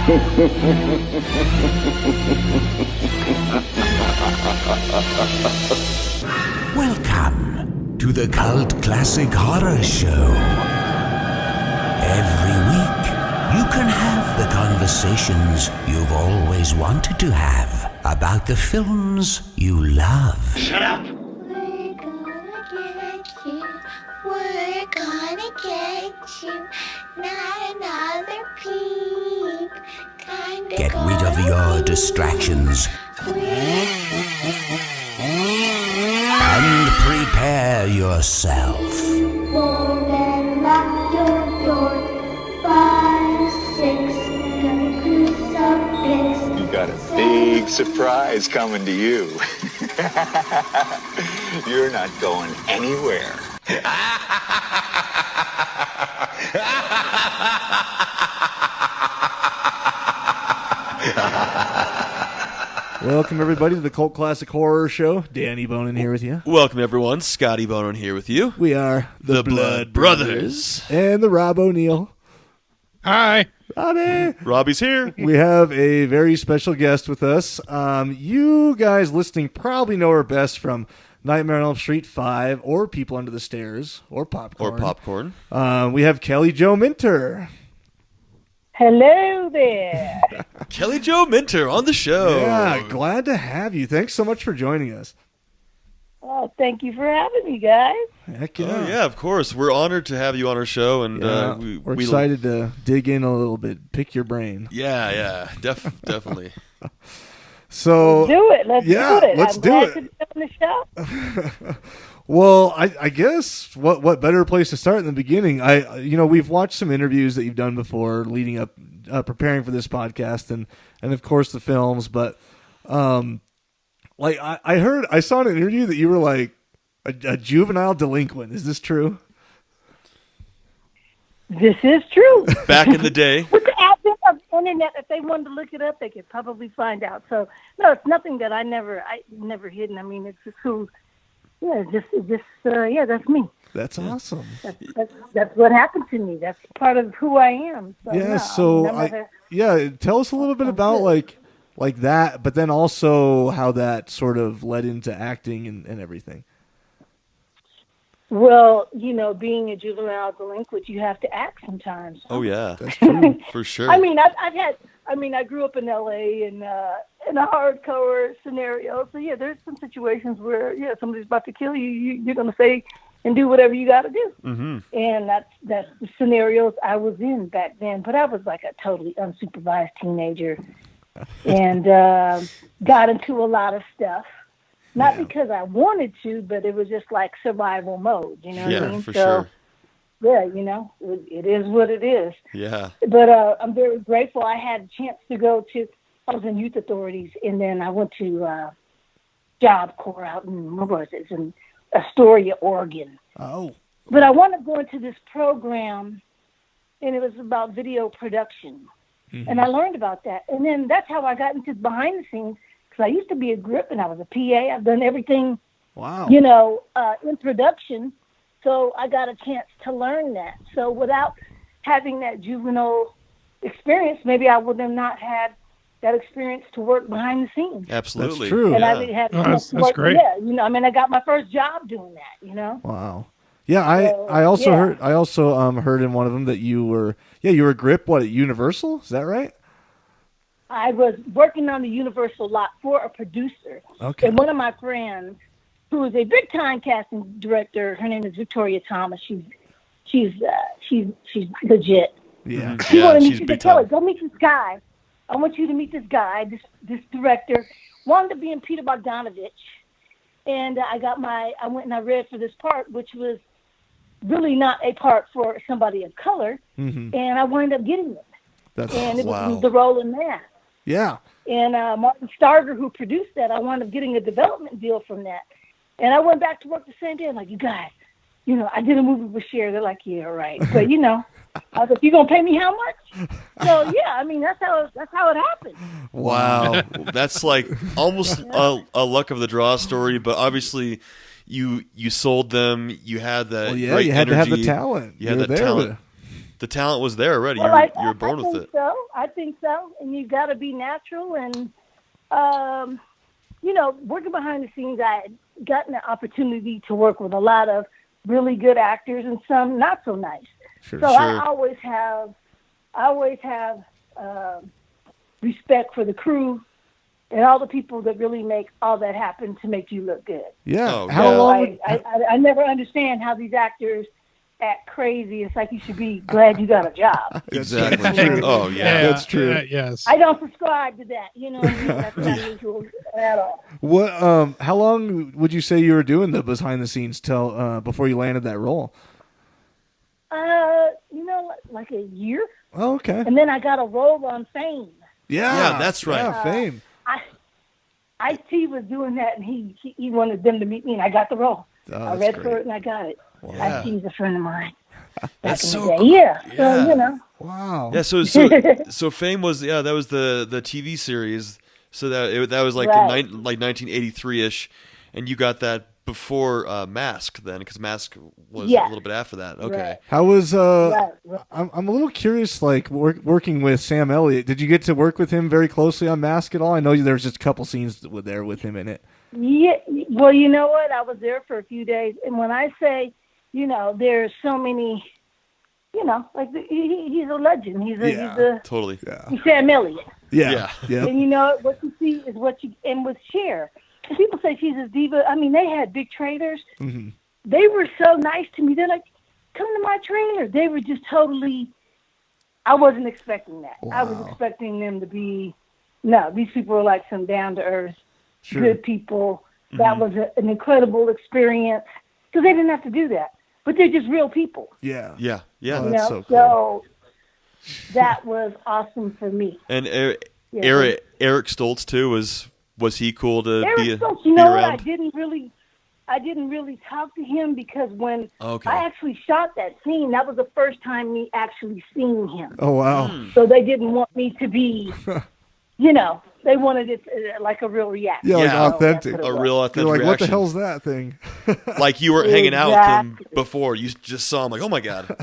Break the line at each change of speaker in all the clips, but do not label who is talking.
Welcome to the Cult Classic Horror Show. Every week, you can have the conversations you've always wanted to have about the films you love.
Shut up!
We're gonna get you. Not another peep.
Get rid of your distractions and prepare yourself.
Fold and lock your door. 5, 6, gonna cruise up pics.
You got a big surprise coming to you. You're not going anywhere.
Welcome, everybody, to the Cult Classic Horror Show. Danny Bonin here with you.
Welcome, everyone. Scotty Bonin here with you.
We are
The Blood Brothers.
And the Rob O'Neill.
Hi.
Robbie.
Robbie's here.
We have a very special guest with us. You guys listening probably know her best from Nightmare on Elm Street 5 or People Under the Stairs or Popcorn. We have Kelly Jo Minter.
Hello there.
Kelly Jo Minter on the show.
Yeah, glad to have you. Thanks so much for joining us.
Oh, thank you for having me, guys.
Heck yeah.
Oh, yeah, of course. We're honored to have you on our show. And
we're excited to dig in a little bit, pick your brain.
Yeah, definitely.
So
do it. Let's do it.
Let's
I'm
do
glad
it.
to be on the show.
Well, I guess what better place to start in the beginning? We've watched some interviews that you've done before, leading up, preparing for this podcast, and of course the films. But I saw in an interview that you were like a juvenile delinquent. Is this true?
This is true.
Back in the day.
With the advent of the internet, if they wanted to look it up, they could probably find out. So no, it's nothing that I never hidden. I mean, it's just who. Yeah, that's me.
That's awesome.
That's what happened to me. That's part of who I am. So,
tell us a little bit about like that, but then also how that sort of led into acting and everything.
Well, being a juvenile delinquent, you have to act sometimes.
Oh yeah, that's true for sure.
I mean, I grew up in L.A. in a hardcore scenario. So yeah, there's some situations where somebody's about to kill you. You're going to say and do whatever you got to do. Mm-hmm. And that's the scenarios I was in back then. But I was like a totally unsupervised teenager, and got into a lot of stuff. Not because I wanted to, but it was just like survival mode. You know what I mean?
For sure.
Yeah, it is what it is.
Yeah.
But I'm very grateful. I had a chance to go to, I was in youth authorities, and then I went to Job Corps out in, where was it? It's in Astoria, Oregon.
Oh.
But I wanted to go into this program, and it was about video production. Mm-hmm. And I learned about that. And then that's how I got into behind the scenes, because I used to be a grip, and I was a PA. I've done everything, in production. So I got a chance to learn that. So without having that juvenile experience, maybe I would have not had that experience to work behind the scenes.
Absolutely.
That's true.
And I didn't have
that's great.
Yeah, I got my first job doing that,
Wow. Yeah, I also heard in one of them that you were a grip at Universal? Is that right?
I was working on the Universal lot for a producer.
Okay.
And one of my friends, who is a big time casting director, her name is Victoria Thomas. She's legit.
Yeah.
She wanted me to tell her,
time.
go meet this guy. I want you to meet this guy, this director. Wanted to be in Peter Bogdanovich. And I went and I read for this part, which was really not a part for somebody of color. Mm-hmm. And I wound up getting it. It was the role in that.
Yeah.
And Martin Starger, who produced that, I wound up getting a development deal from that. And I went back to work the same day. I'm like, you guys, I did a movie with Cher. They're like, yeah, right. But, I was like, you going to pay me how much? So, yeah, that's how it happened.
Wow. That's like almost a luck of the draw story, but obviously you sold them. You had that great
you had
energy.
to have the talent.
You had the talent. the talent was there already.
Well,
You were born with it.
I think so. And you got to be natural. And, working behind the scenes, I had gotten the opportunity to work with a lot of really good actors and some not so nice.
Sure.
So I always have respect for the crew and all the people that really make all that happen to make you look good.
Yeah.
Oh,
How
yeah.
long?
I never understand how these actors act crazy. It's like you should be glad you got a job.
Exactly.
True.
Oh, yeah.
That's true.
Yes.
I don't subscribe to that. You know what I mean? That's not usual at all.
What? How long would you say you were doing the behind the scenes till before you landed that role?
Like a year.
Oh, okay.
And then I got a role on Fame.
Yeah, that's right.
Yeah, Fame.
Ice-T was doing that, and he wanted them to meet me, and I got the role.
Oh,
I
that's
read
great.
for it, and I got it.
Yeah.
Ice-T is a friend of mine.
That's
Back in
so
the day.
cool.
Yeah.
Yeah.
So,
Wow.
Yeah, so Fame was that was the TV series. So that was like
Right.
in 1983ish, and you got that before Mask then, because Mask was
Yeah.
a little bit after that. Okay.
Right.
How was
Right.
I'm a little curious, like working with Sam Elliott. Did you get to work with him very closely on Mask at all? I know there's just a couple scenes there with him in it.
Yeah. Well, you know what? I was there for a few days, and when I say, there's so many, like he's a legend. He's
Totally.
he's Sam Elliott.
Yeah.
Yeah.
And what you see is what you, and with Cher. And people say she's a diva. I mean, they had big trailers.
Mhm.
They were so nice to me. They're like, come to my trailer. They were just totally, I wasn't expecting that. I was
Wow.
expecting them to be, no, these people were like some down-to-earth,
Sure.
good people. That was an incredible experience because they didn't have to do that. But they're just real people.
Yeah.
Yeah. Yeah.
Oh,
You
that's
know?
so cool.
So that was awesome for me.
And
Yeah.
Eric Stoltz too was he cool to
Eric
be
Stoltz, you know what?
around?
I didn't really talk to him because when
Okay.
I actually shot that scene, that was the first time me actually seeing him.
Oh wow.
So they didn't want me to be, they wanted it like a real reaction.
Yeah, like
Yeah.
authentic.
That's
A
what it
real
You're
authentic
like, what the
reaction.
hell's that thing?
Like you weren't hanging out with him
Exactly.
before. You just saw him like, oh my god,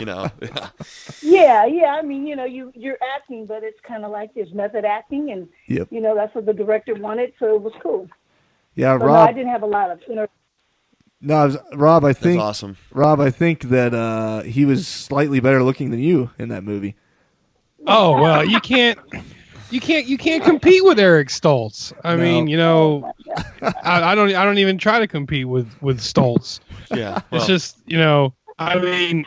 Yeah.
Yeah. I mean, you're acting, but it's kind of like there's method acting, and
Yep.
that's what the director wanted, so it was cool.
Yeah,
So no, I didn't have a lot of
Rob, I
That's
think
awesome.
Rob, I think that he was slightly better looking than you in that movie.
Oh well, you can't compete with Eric Stoltz. I mean, I don't even try to compete with Stoltz.
Yeah.
It's
Well,
just, I mean,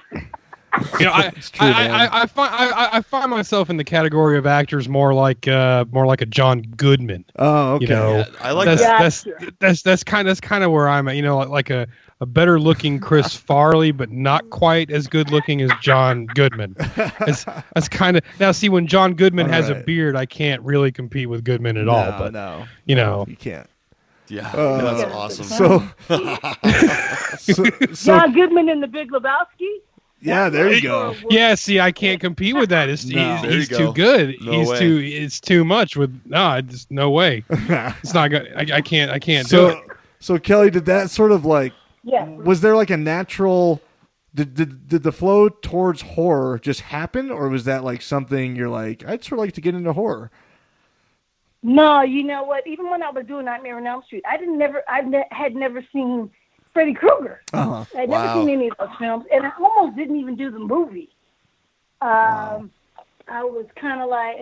It's true, man.
I find myself in the category of actors more like a John Goodman.
Oh, okay.
yeah, I like that.
That's kind of where I'm at. Like a better looking Chris Farley, but not quite as good looking as John Goodman. That's kind of now. See, when John Goodman has a
Alright.
beard, I can't really compete with Goodman at all. But
no,
you
can't.
Yeah,
Uh,
that's awesome.
So
John Goodman in The Big Lebowski.
yeah, there you go.
yeah. See, I can't compete with that.
No.
There
He's
you
too
go.
good.
No way.
It's too much. Just no way. It's not good. I can't do it.
So Kelly, did that sort of like?
Yeah.
Was there like a natural? Did the flow towards horror just happen, or was that like something you're like, I'd sort of like to get into horror?
No, you know what? Even when I was doing Nightmare on Elm Street, I had never seen Freddy Krueger.
Uh-huh.
I'd never
Wow.
seen any of those films, and I almost didn't even do the movie. I was kind of like,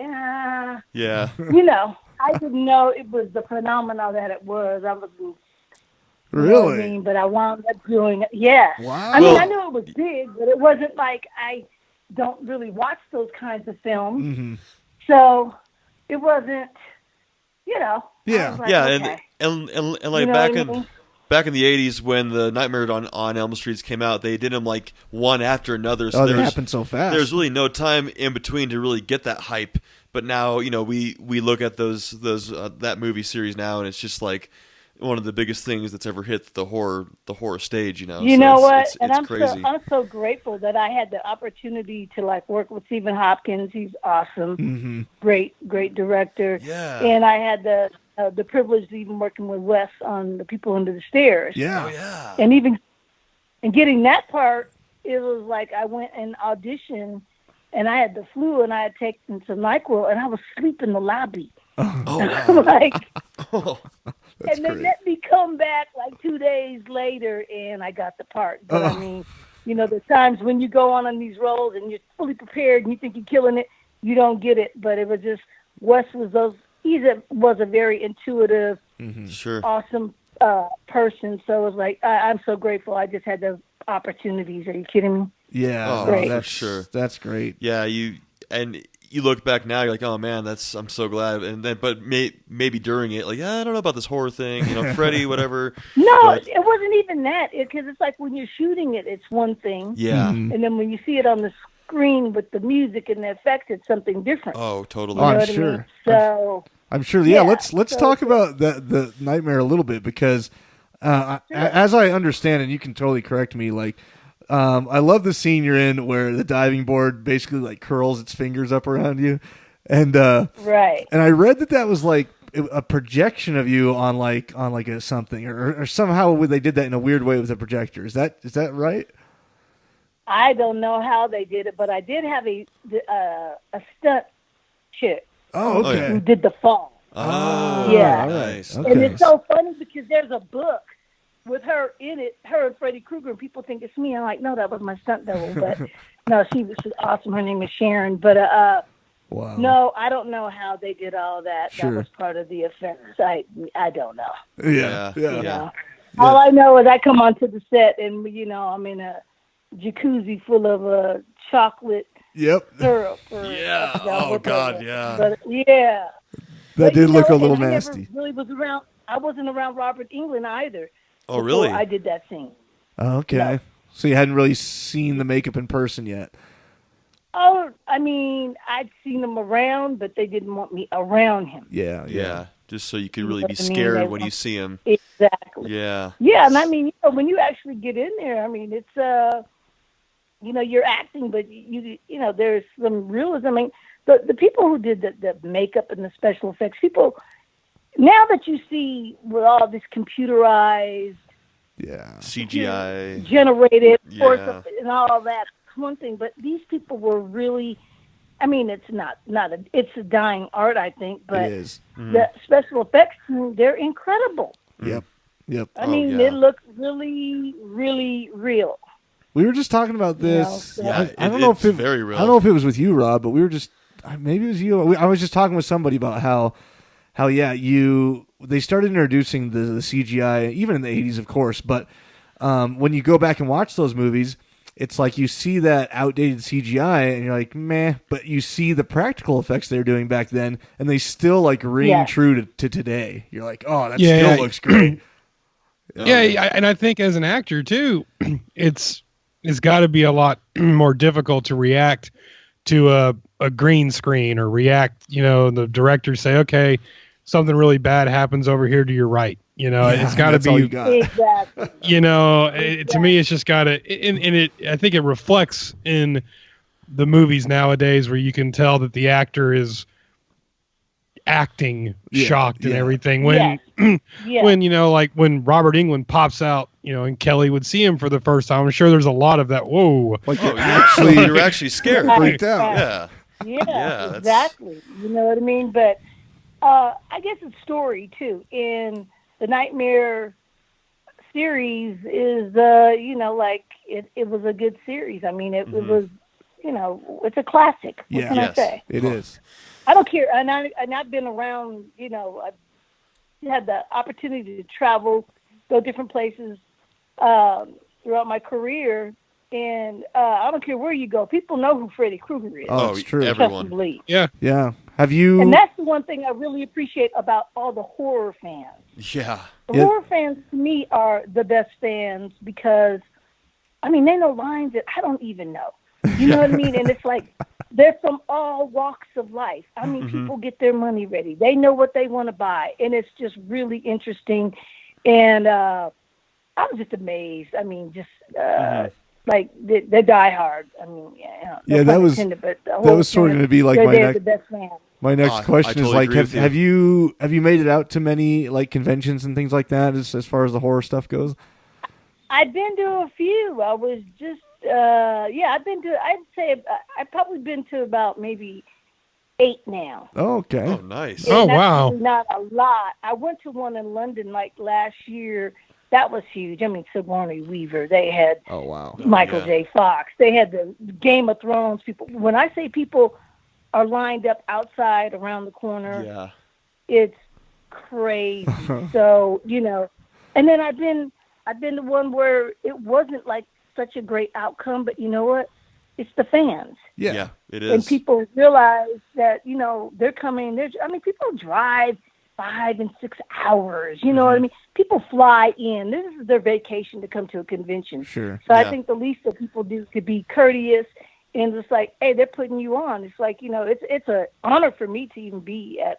Yeah.
I didn't know it was the phenomena that it was. I was, you know what I
Really?
mean? But I wound up doing it. Yeah.
Wow.
I mean,
Well-
I knew it was big, but it wasn't like I don't really watch those kinds of films.
Mm-hmm.
So it wasn't, I
Yeah.
was like,
Yeah,
okay.
and like
You know
back
what I
in
mean?
back in the 80s when the Nightmare on Elm Streets came out, they did them like one after another. So
Oh, they
there's
happened so fast.
there's really no time in between to really get that hype. But now, we look at those that movie series now, and it's just like one of the biggest things that's ever hit the horror stage.
You
So
know
it's,
what?
It's,
And
it's
I'm
crazy.
so grateful that I had the opportunity to work with Stephen Hopkins. He's awesome,
Mm-hmm.
great director.
Yeah.
And I had the privilege of even working with Wes on The People Under the Stairs.
Yeah.
Oh yeah.
And even getting that part, it was like I went and auditioned and I had the flu, and I had taken some NyQuil, and I was asleep in the lobby.
Oh,
Like,
oh.
and they let me come back like 2 days later, and I got the part. But I mean, you know, there's times when you go on these roles and you're fully prepared and you think you're killing it, you don't get it. But it was just Wes was was a very intuitive,
Sure.
awesome person. So it was like I'm so grateful. I just had the opportunities. Are you kidding me?
Yeah,
Oh,
Great.
for
that's
sure.
That's great.
Yeah, you look back now, you're like, oh man, I'm so glad. And then, but maybe during it, like, I don't know about this horror thing, you know, Freddy, whatever.
No,
But,
it wasn't even that. Because it's like when you're shooting it, it's one thing.
yeah.
And then when you see it on the screen with the music and the effects, it's something different.
Oh, totally.
Oh,
You know
I'm
what I
sure.
mean? So
I'm sure. Yeah,
Yeah,
let's
so
talk about the nightmare a little bit because, as I understand, and you can totally correct me, like, I love the scene you're in where the diving board basically like curls its fingers up around you, and
right.
and I read that was like a projection of you on like a something or somehow they did that in a weird way with a projector. Is that right?
I don't know how they did it, but I did have a stunt chick
Oh,
Oh,
okay.
who did the fall.
Oh,
Yeah.
all right.
nice.
Okay.
And it's so funny because there's a book with her in it, her and Freddy Krueger, and people think it's me. I'm like, no, that was my stunt double. But no, she's awesome. Her name is Sharon. But
Wow.
no, I don't know how they did all that.
Sure.
That was part of the effects. I don't know.
Yeah.
You
Yeah.
know? All I know is I come onto the set and, you know, I'm in a jacuzzi full of chocolate
Yep.
syrup.
Yeah.
I forgot
Oh,
what
God,
was.
yeah.
But, yeah.
That
But,
did
you
look
know,
a little
and I
nasty.
never really was around. I wasn't around Robert Englund either.
Oh,
before
really?
I did that scene.
Oh, okay.
No.
So you hadn't really seen the makeup in person yet.
Oh, I mean, I'd seen him around, but they didn't want me around him.
Yeah.
Yeah. Just so you could really
know
be
what I mean?
scared
They
when you
want-
see him.
Exactly.
Yeah.
Yeah, and I mean, you know, when you actually get in there, I mean, it's you know, you're acting, but you know, there's some realism. I mean, the people who did the makeup and the special effects, people. Now that you see with all this computerized,
Yeah.
CGI.
generated, force
Yeah.
and all that, it's one thing. But these people were really. I mean, it's it's a dying art, I think, but
It is.
the special effects, they're incredible.
Yep. Yep.
I
Oh,
mean,
yeah.
they look really, really real.
We were just talking about this.
so-
Yeah,
I don't know if
it's very real.
I don't know if it was with you, Rob, but we were just maybe it was you. I was just talking with somebody about how yeah they started introducing the CGI even in the 80s, of course, but when you go back and watch those movies, it's like you see that outdated CGI and you're like, meh, but you see the practical effects they were doing back then and they still like ring
Yes.
true to today. You're like, oh, that
Yeah,
still
yeah.
looks great.
And I think as an actor too, it's got to be a lot more difficult to react to a green screen or react. You know, the directors say, okay, something really bad happens over here to your right. You know,
Yeah,
it's got to
that's all you
be.
got.
Exactly.
You know, to me, it's just got to. And it, I think it reflects in the movies nowadays where you can tell that the actor is acting
Yeah,
shocked and
yeah.
everything when
Yeah.
when you know, like when Robert Englund pops out, you know, and Kelly would see him for the first time. I'm sure there's a lot of that. Whoa.
Like
Oh,
it actually
you're actually scared.
freaked out.
Yeah.
Yeah,
that's-
exactly. You know what I mean? But I guess it's story too. In the Nightmare series is you know, like it was a good series. I mean, it was, you know, it's a classic. What
Yeah.
can
Yes.
I say?
It is.
I don't care. And I've been around, you know, I've had the opportunity to travel, go different places throughout my career. And I don't care where you go. People know who Freddy Krueger is.
Oh, it's true.
Trust and
Everyone.
believe.
Yeah.
Yeah. Have you?
And that's the one thing I really appreciate about all the horror fans.
Yeah.
The
Yeah.
horror fans, to me, are the best fans because, I mean, they know lines that I don't even know. You know what I mean? And it's like they're from all walks of life. I mean, people get their money ready. They know what they want to buy. And it's just really interesting. And I was just amazed. I mean, just like they die hard. I mean, no
Yeah, that
pun
was-
intended, but the
that
whole
was sort of
thing,
gonna be like
they're
my
the
next-
best fans.
My next
I
question is
totally
like,
agree with you.
have you made it out to many like conventions and things like that as far as the horror stuff goes?
I've been to a few. I was just I've been to. I'd say I've probably been to about maybe 8 now.
Oh, okay.
Oh, nice.
And
Oh,
that's
wow.
really not a lot. I went to one in London like last year. That was huge. I mean, Sigourney Weaver. They had
Oh, wow.
Michael
yeah.
J. Fox. They had the Game of Thrones people. When I say people are lined up outside around the corner,
Yeah.
it's crazy. So, and then I've been to one where it wasn't like such a great outcome, but you know what? It's the fans.
Yeah.
It
And
is.
people realize that, they're coming. People drive 5 and 6 hours. You know what I mean? People fly in. This is their vacation to come to a convention.
Sure.
So
Yeah.
I think the least that people do could be courteous and just like, hey, they're putting you on. It's like, it's an honor for me to even be at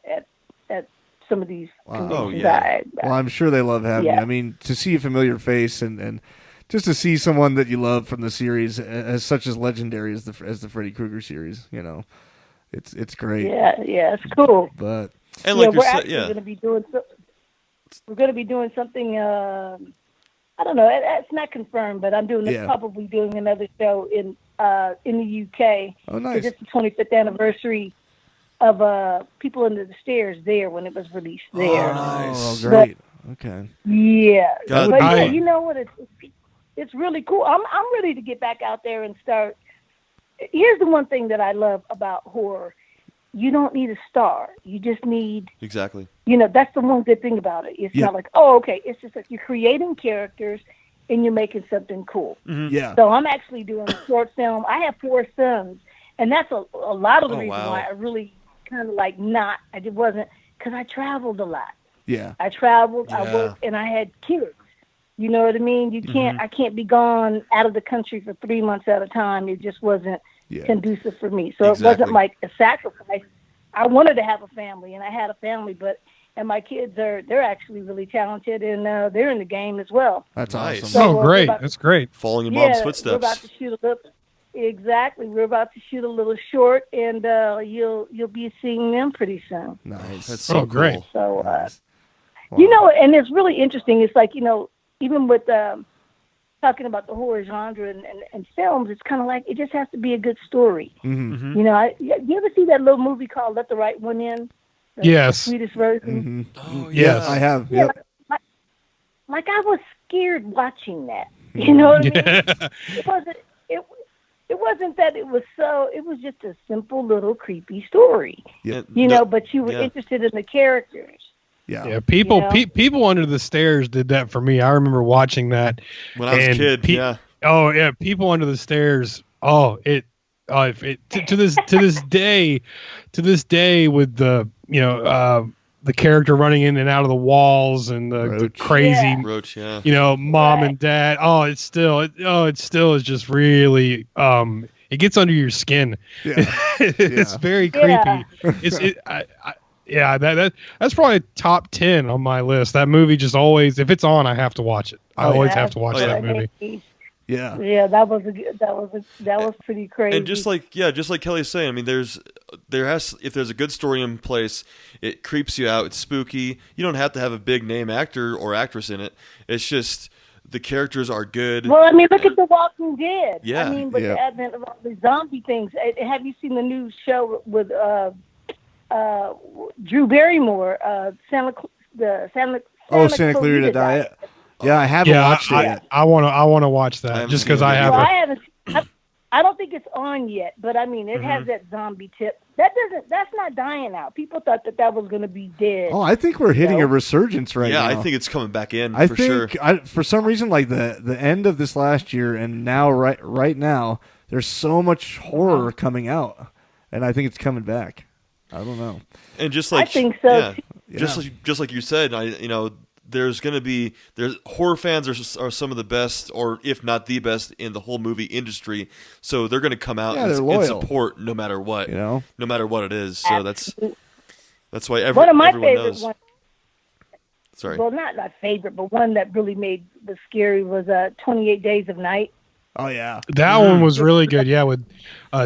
some of these conventions.
Oh, yeah.
Well, I'm sure they love having you.
Yeah.
I mean, to see a familiar face and just to see someone that you love from the series as such as legendary as the Freddy Krueger series, it's great.
Yeah, it's cool.
But
And like
we're
you're saying,
actually
yeah.
going to be doing we're going to be doing something. I don't know. It's not confirmed, but I'm probably doing another show in the UK.
Oh, nice.
'Cause it's the 25th anniversary of People Under the Stairs there when it was released there.
Oh, great. Okay.
Yeah,
God,
but
I-
you know what? It's really cool. I'm ready to get back out there and start. Here's the one thing that I love about horror: you don't need a star. You just need,
Exactly.
that's the one good thing about it. It's
Yeah.
not like, oh, okay. It's just like you're creating characters and you're making something cool.
Yeah.
So I'm actually doing a short film. I have 4 sons, and that's a lot of the
Oh,
reason
wow.
why I really kind of like not. I just wasn't because I traveled a lot.
Yeah.
I traveled, I
Yeah.
worked, and I had kids. You know what I mean? You can't. I can't be gone out of the country for 3 months at a time. It just wasn't
Yeah.
conducive for me. So
Exactly.
it wasn't like a sacrifice. I wanted to have a family, and I had a family, and my kids they're actually really talented, and they're in the game as well.
That's
Nice.
awesome.
So,
Oh, great.
about-
That's great.
Following in
Yeah,
mom's
we're
footsteps.
about to shoot a little. Exactly, we're about to shoot a little short, and you'll be seeing them pretty soon.
Nice.
That's so
Oh, great.
cool.
So
Nice.
and it's really interesting. It's like even with talking about the horror genre and films, it's kind of like it just has to be a good story.
Mhm.
You ever see that little movie called Let the Right One In? The
Yes.
Sweetest Version.
Mhm.
Oh,
Yes.
I have.
Yeah,
Yep.
like I was scared watching that. You know what I mean?
Yeah.
It wasn't that it was so. It was just a simple little creepy story.
And
But you were
yeah.
interested in the characters.
Yeah.
Yeah, people
You know?
people under the stairs did that for me. I remember watching that.
When I was a
And
kid, yeah.
Oh yeah, people under the stairs. Oh, if it to this day with the the character running in and out of the walls and the
Roach.
crazy
Yeah.
Roach, yeah.
mom
Right.
and dad. Oh, it still is just really it gets under your skin.
Yeah.
It's
Yeah.
very creepy.
Yeah.
That's probably top 10 on my list. That movie just always, if it's on, I have to watch it. I
Oh,
always
Yeah.
have to watch
Oh, yeah.
that movie.
Yeah.
Yeah, that was pretty crazy.
And just like Kelly's saying, I mean, if there's a good story in place, it creeps you out. It's spooky. You don't have to have a big name actor or actress in it. It's just the characters are good.
Well, I mean, look at The Walking Dead.
Yeah.
I mean, with
Yeah.
the advent of all the zombie things. Have you seen the new show with Drew Barrymore, Santa
Clarita Diet. Yeah, I haven't
Yeah,
watched it yet.
I want to watch
I
that
haven't
just
seen
because
it
I
yet
have
Well,
a
I haven't. I don't think it's on yet, but I mean, it has that zombie tip. That's not dying out. People thought that was going to be dead.
Oh, I think we're hitting
No.
a resurgence right
yeah,
now.
I think it's coming back in
I
for sure.
think for some reason, like the end of this last year and now right now, there's so much horror coming out, and I think it's coming back. I don't know.
And just like
I think so,
yeah,
too.
just like you said, there's horror fans are some of the best, or if not the best, in the whole movie industry. So they're going to come out
Yeah,
and
they're loyal.
support no matter what, no matter what it is. So that's why
one of my
everyone
favorite
knows.
ones.
Sorry.
Well, not my favorite, but one that really was scary was 28 Days of Night.
Oh yeah,
that one was really good. Yeah, with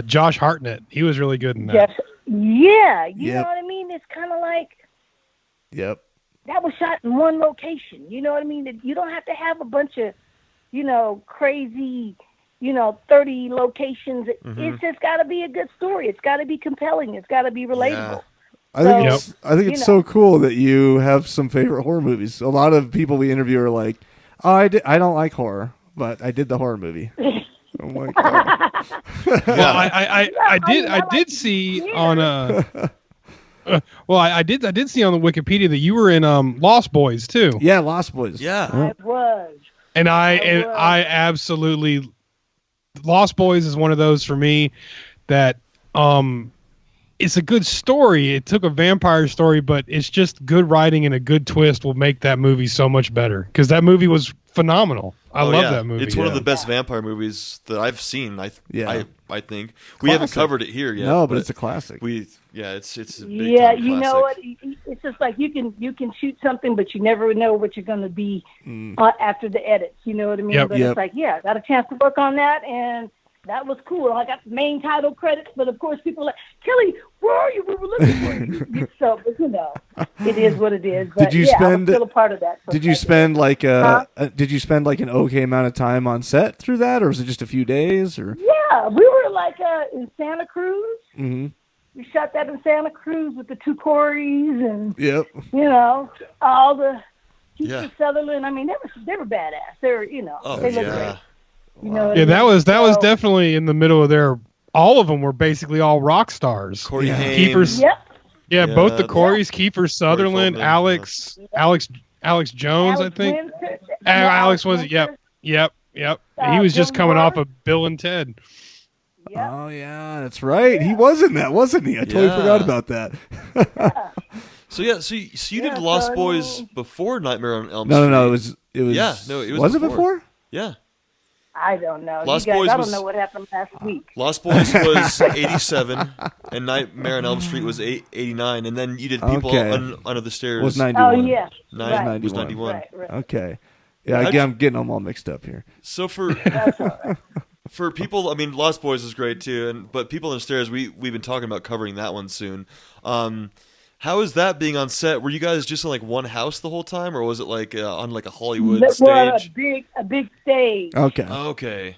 Josh Hartnett, he was really good in that.
Yes. Yeah, you
Yep.
know what I mean? It's kind of like
yep.
that was shot in one location. You know what I mean? You don't have to have a bunch of, crazy 30 locations. It's just got to be a good story. It's got to be compelling. It's got to be relatable.
I think it's so cool that you have some favorite horror movies. A lot of people we interview are like, "Oh, I don't like horror, but I did the horror movie." I'm like, oh.
Well, I did see on I did see on the Wikipedia that you were in Lost Boys too.
Yeah, Lost Boys.
Yeah.
I was.
And I absolutely Lost Boys is one of those for me that it's a good story. It took a vampire story, but it's just good writing and a good twist will make that movie so much better. Because that movie was phenomenal. I love that movie.
It's one of the best vampire movies that I've seen. I think we haven't covered it here yet.
No, but it's a classic.
It's a big
Yeah,
time
you know
classic.
what? It's just like you can shoot something, but you never know what you're going to be after the edits. You know what I mean?
Yep.
But it's like, I got a chance to work on that, and that was cool. I got the main title credits, but of course people are like, Kelly, where are you? We were looking for you. So, but, it is what it is. But, I'm still a part of that.
Did you spend like an okay amount of time on set through that, or was it just a few days? Or
yeah, we were like in Santa Cruz.
Mm-hmm.
We shot that in Santa Cruz with the two Coreys and all the Keith Sutherland. I mean, they were badass. They were they looked great. You know what I mean?
that was definitely in the middle of their. All of them were basically all rock stars.
Corey Haim.
Keepers.
Yep.
Yeah, both the Coreys, Kiefer Sutherland,
Feldman,
Alex Jones, I think.
Winston.
Alex was it? Yep. He was just coming off of Bill and Ted.
Yep.
Oh yeah, that's right. He was in that, wasn't he? I totally forgot about that.
So you did Lost Boys before Nightmare on Elm Street.
No. It was.
Yeah, no, it was.
Was it before?
Yeah.
I don't know.
Lost
you guys,
Boys
I don't
was-
know what happened last week.
Lost Boys was 87, and Nightmare on Elm Street was 89, and then you did People Under the Stairs.
Was 91.
Oh yeah.
Nine was 91.
Right.
Okay. Yeah, I'm getting them all mixed up here.
So for people, I mean, Lost Boys is great too, but People on the Stairs, we've been talking about covering that one soon. How is that being on set? Were you guys just in like one house the whole time, or was it like on like a Hollywood
We're on
stage?
a big stage.
Okay.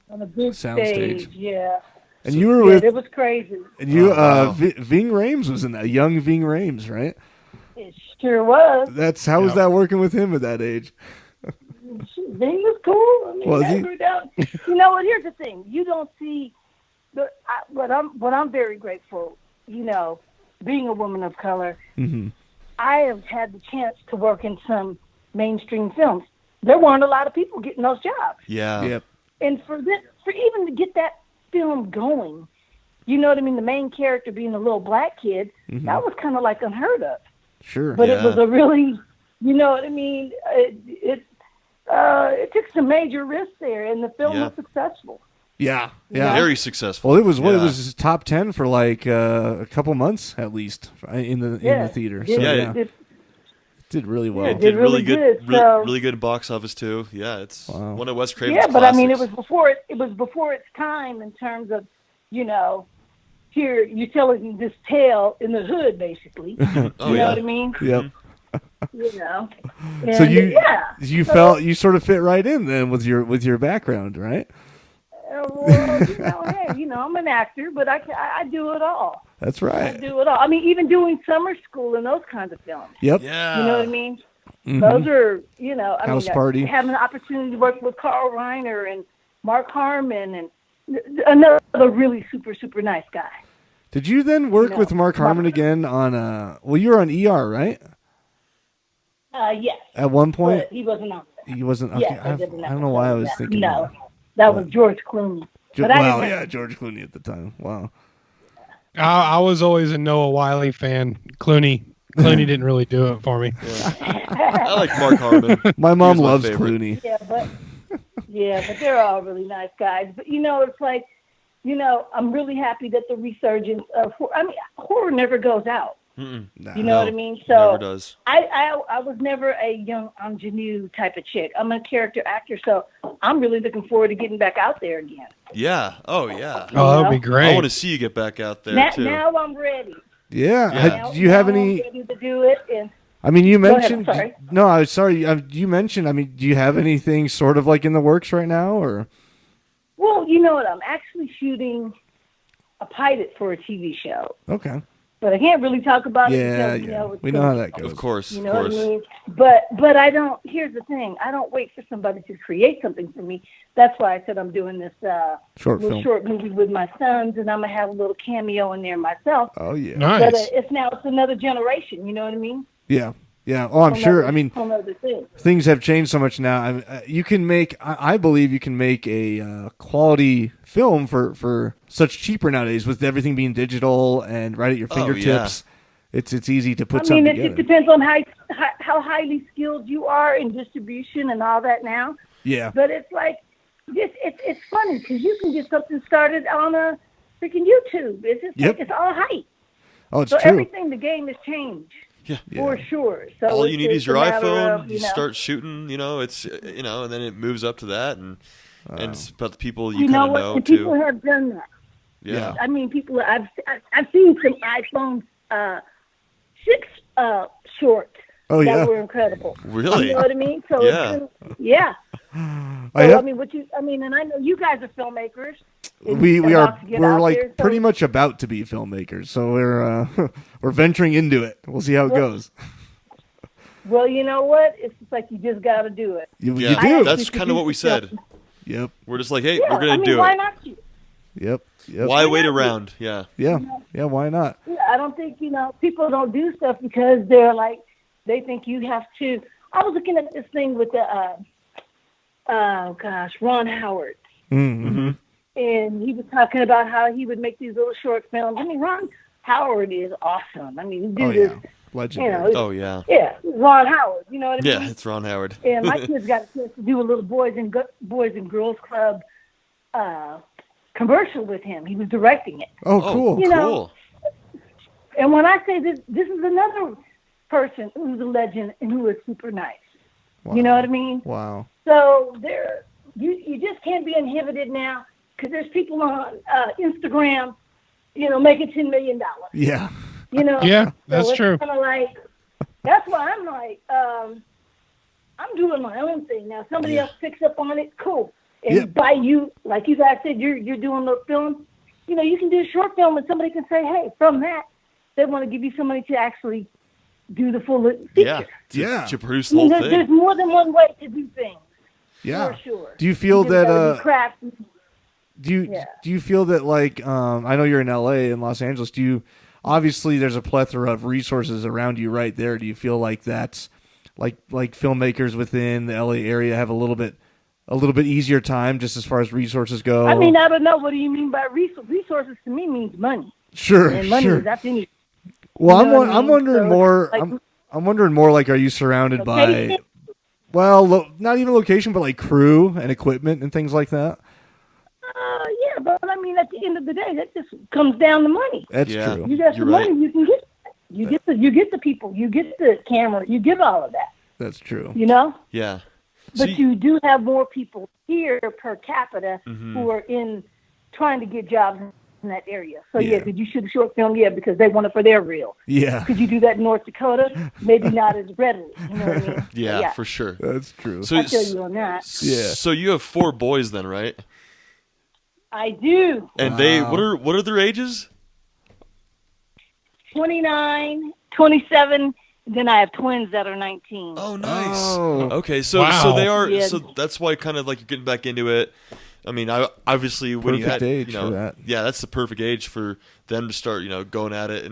On a big
Sound stage.
Yeah.
And you were with.
It was crazy.
And you, Ving Rhames was in that. Young Ving Rhames, right?
It sure was.
How was that working with him at that age?
Ving was cool. I mean,
Was he?
You know what? Here's the thing. You don't see. What I'm very grateful. Being a woman of color, I have had the chance to work in some mainstream films. There weren't a lot of people getting those jobs.
Yeah.
Yep.
And for even to get that film going, you know what I mean? The main character being a little black kid, that was kind of like unheard of.
Sure.
But it was a really, you know what I mean? It took some major risks there, and the film was successful.
Yeah.
Very successful.
Well, it was it was top 10 for like a couple months at least in the theater. So it did really well.
It did really good.
So,
really good box office too. Yeah, it's one of Wes Craven's
but
classics.
I mean, it was before its time in terms of, here you're telling this tale in the hood, basically. You know what I mean?
Yep.
And,
so you sort of fit right in then with your background, right?
Well, hey, I'm an actor, but I do it all.
That's right.
I do it all. I mean, even doing summer school and those kinds of films.
Yep.
Yeah.
You know what I mean? Those are,
House Party.
Having an opportunity to work with Carl Reiner and Mark Harmon and another really super, super nice guy.
Did you then work with Mark Harmon again on you were on ER, right?
Yes.
At one point?
But he wasn't on there.
He wasn't. Okay.
Yes,
I don't know why I was thinking.
No. That was George Clooney.
George Clooney at the time. Wow.
I was always a Noah Wiley fan. Clooney didn't really do it for me.
I like Mark Harmon.
My mom loves
favorite.
Clooney.
But they're all really nice guys. But it's like, I'm really happy that the resurgence of horror never goes out.
Nah,
you know what I mean? So
never does.
I was never a young ingenue type of chick. I'm a character actor, so I'm really looking forward to getting back out there again.
Yeah. Oh, yeah.
Oh, that would be great.
I want to see you get back out there, too.
Now I'm ready.
Yeah. Do you have any?
I'm ready to do it. And
I mean, you mentioned.
Go ahead, I'm sorry.
No, I'm sorry. You mentioned. I mean, do you have anything sort of like in the works right now, or?
Well, you know what? I'm actually shooting a pilot for a TV show,
Okay.
but I can't really talk about it
Yeah,
because, you know, it's
we know how that goes.
Of course,
You
of
know what I
course.
mean? But I don't. Here's the thing. I don't wait for somebody to create something for me. That's why I said I'm doing this
Short
little
film.
short movie with my sons, and I'm gonna have a little cameo in there myself.
Oh yeah.
Nice.
But it's another generation. You know what I mean?
Yeah. Yeah. Oh, I'm sure. I mean,
whole other thing.
things have changed so much now. I mean, you can make. I believe you can make a quality film for such cheaper nowadays with everything being digital and right at your
Oh, yeah.
fingertips. It's easy to put
I
something
mean, it
together.
just depends on how highly skilled you are in distribution and all that now.
Yeah.
But it's like, it's funny because you can get something started on a freaking YouTube. It's just
Yep.
like it's all hype.
Oh, it's
So
true.
everything, the game has changed for sure. So
All you need
it's
is your
a matter
iPhone.
of,
You start shooting. It's and then it moves up to that, and it's about the people you
you know
kind of
what?
know
And
too.
people have done that.
Yeah.
I mean, people. I've seen some iPhone 6 shorts
Oh, yeah.
that were incredible.
Really?
You know what I mean? So
Yeah.
yeah.
I
So,
have-
and I know you guys are filmmakers. and
we
you're
are
about to get
we're
out
like
there, so-
pretty much about to be filmmakers, so we're we're venturing into it. We'll see how it goes.
Well, you know what? It's just like you just got to do it.
You
Yeah,
do.
that's kind of what we said.
Yep.
We're just like, hey,
Yeah,
we're gonna do
why
it.
not you?
Yep.
Why wait around? Yeah.
Yeah. Yeah. Why not?
Yeah, I don't think people don't do stuff because they think you have to. I was looking at this thing with the Ron Howard.
Mm-hmm.
And he was talking about how he would make these little short films. I mean, Ron Howard is awesome. I mean,
Oh
dude
yeah.
is,
Legendary.
Oh yeah.
yeah, Ron Howard. You know what I mean?
Yeah, it's Ron Howard.
And my kids got a chance to do a little Boys and Girls Club commercial with him. He was directing it.
Oh, cool.
You know,
Cool.
And when I say this is another person who's a legend and who is super nice.
Wow.
You know what I mean?
Wow.
So you just can't be inhibited now because there's people on Instagram, making $10 million.
Yeah.
Yeah, that's
so
true.
It's kind of like, that's why I'm like, I'm doing my own thing now. Somebody else picks up on it, cool. And by you, like you guys said, you're doing the film. You can do a short film and somebody can say, hey, from that, they want to give you somebody to actually do the full feature.
Yeah. To produce the whole
There's
thing.
more than one way to do things.
Yeah.
For sure.
Do you feel
You just gotta
that
be crafty.
do you feel that like I know you're in LA and Los Angeles, obviously there's a plethora of resources around you right there. Do you feel like that's like filmmakers within the LA area have a little bit easier time just as far as resources go?
I mean, I don't know. What do you mean by resources? Resources to me means money.
Sure.
And money is that's anything.
Well,
You know what I
I'm
mean?
wondering
So,
more.
like-
I'm wondering more. Like, are you surrounded by?
Location?
Well, not even location, but like crew and equipment and things like that.
Yeah, but I mean, at the end of the day, that just comes down to money.
That's
Yeah.
true.
You got
You're
some
right.
money, you can get. You get the people, you get the camera, you get all of that.
That's true.
Yeah.
But
See-
you do have more people here per capita
Mm-hmm.
who are trying to get jobs in that area. So
Yeah.
did you shoot a short film? Yeah, because they want it for their reel.
Yeah,
Could you do that in North Dakota? Maybe not as readily. You know what I mean?
Yeah, for sure.
that's true.
So
I feel you on that.
Yeah.
So you have 4 boys then, right?
I do.
And they what are their ages?
29, 27, then I have twins that are 19.
Oh, nice.
Oh.
Okay, so
Wow.
they are.
Yeah.
So that's why kind of like you're getting back into it. I mean, obviously when you
Perfect
had,
age for that.
yeah, that's the perfect age for them to start, going at it.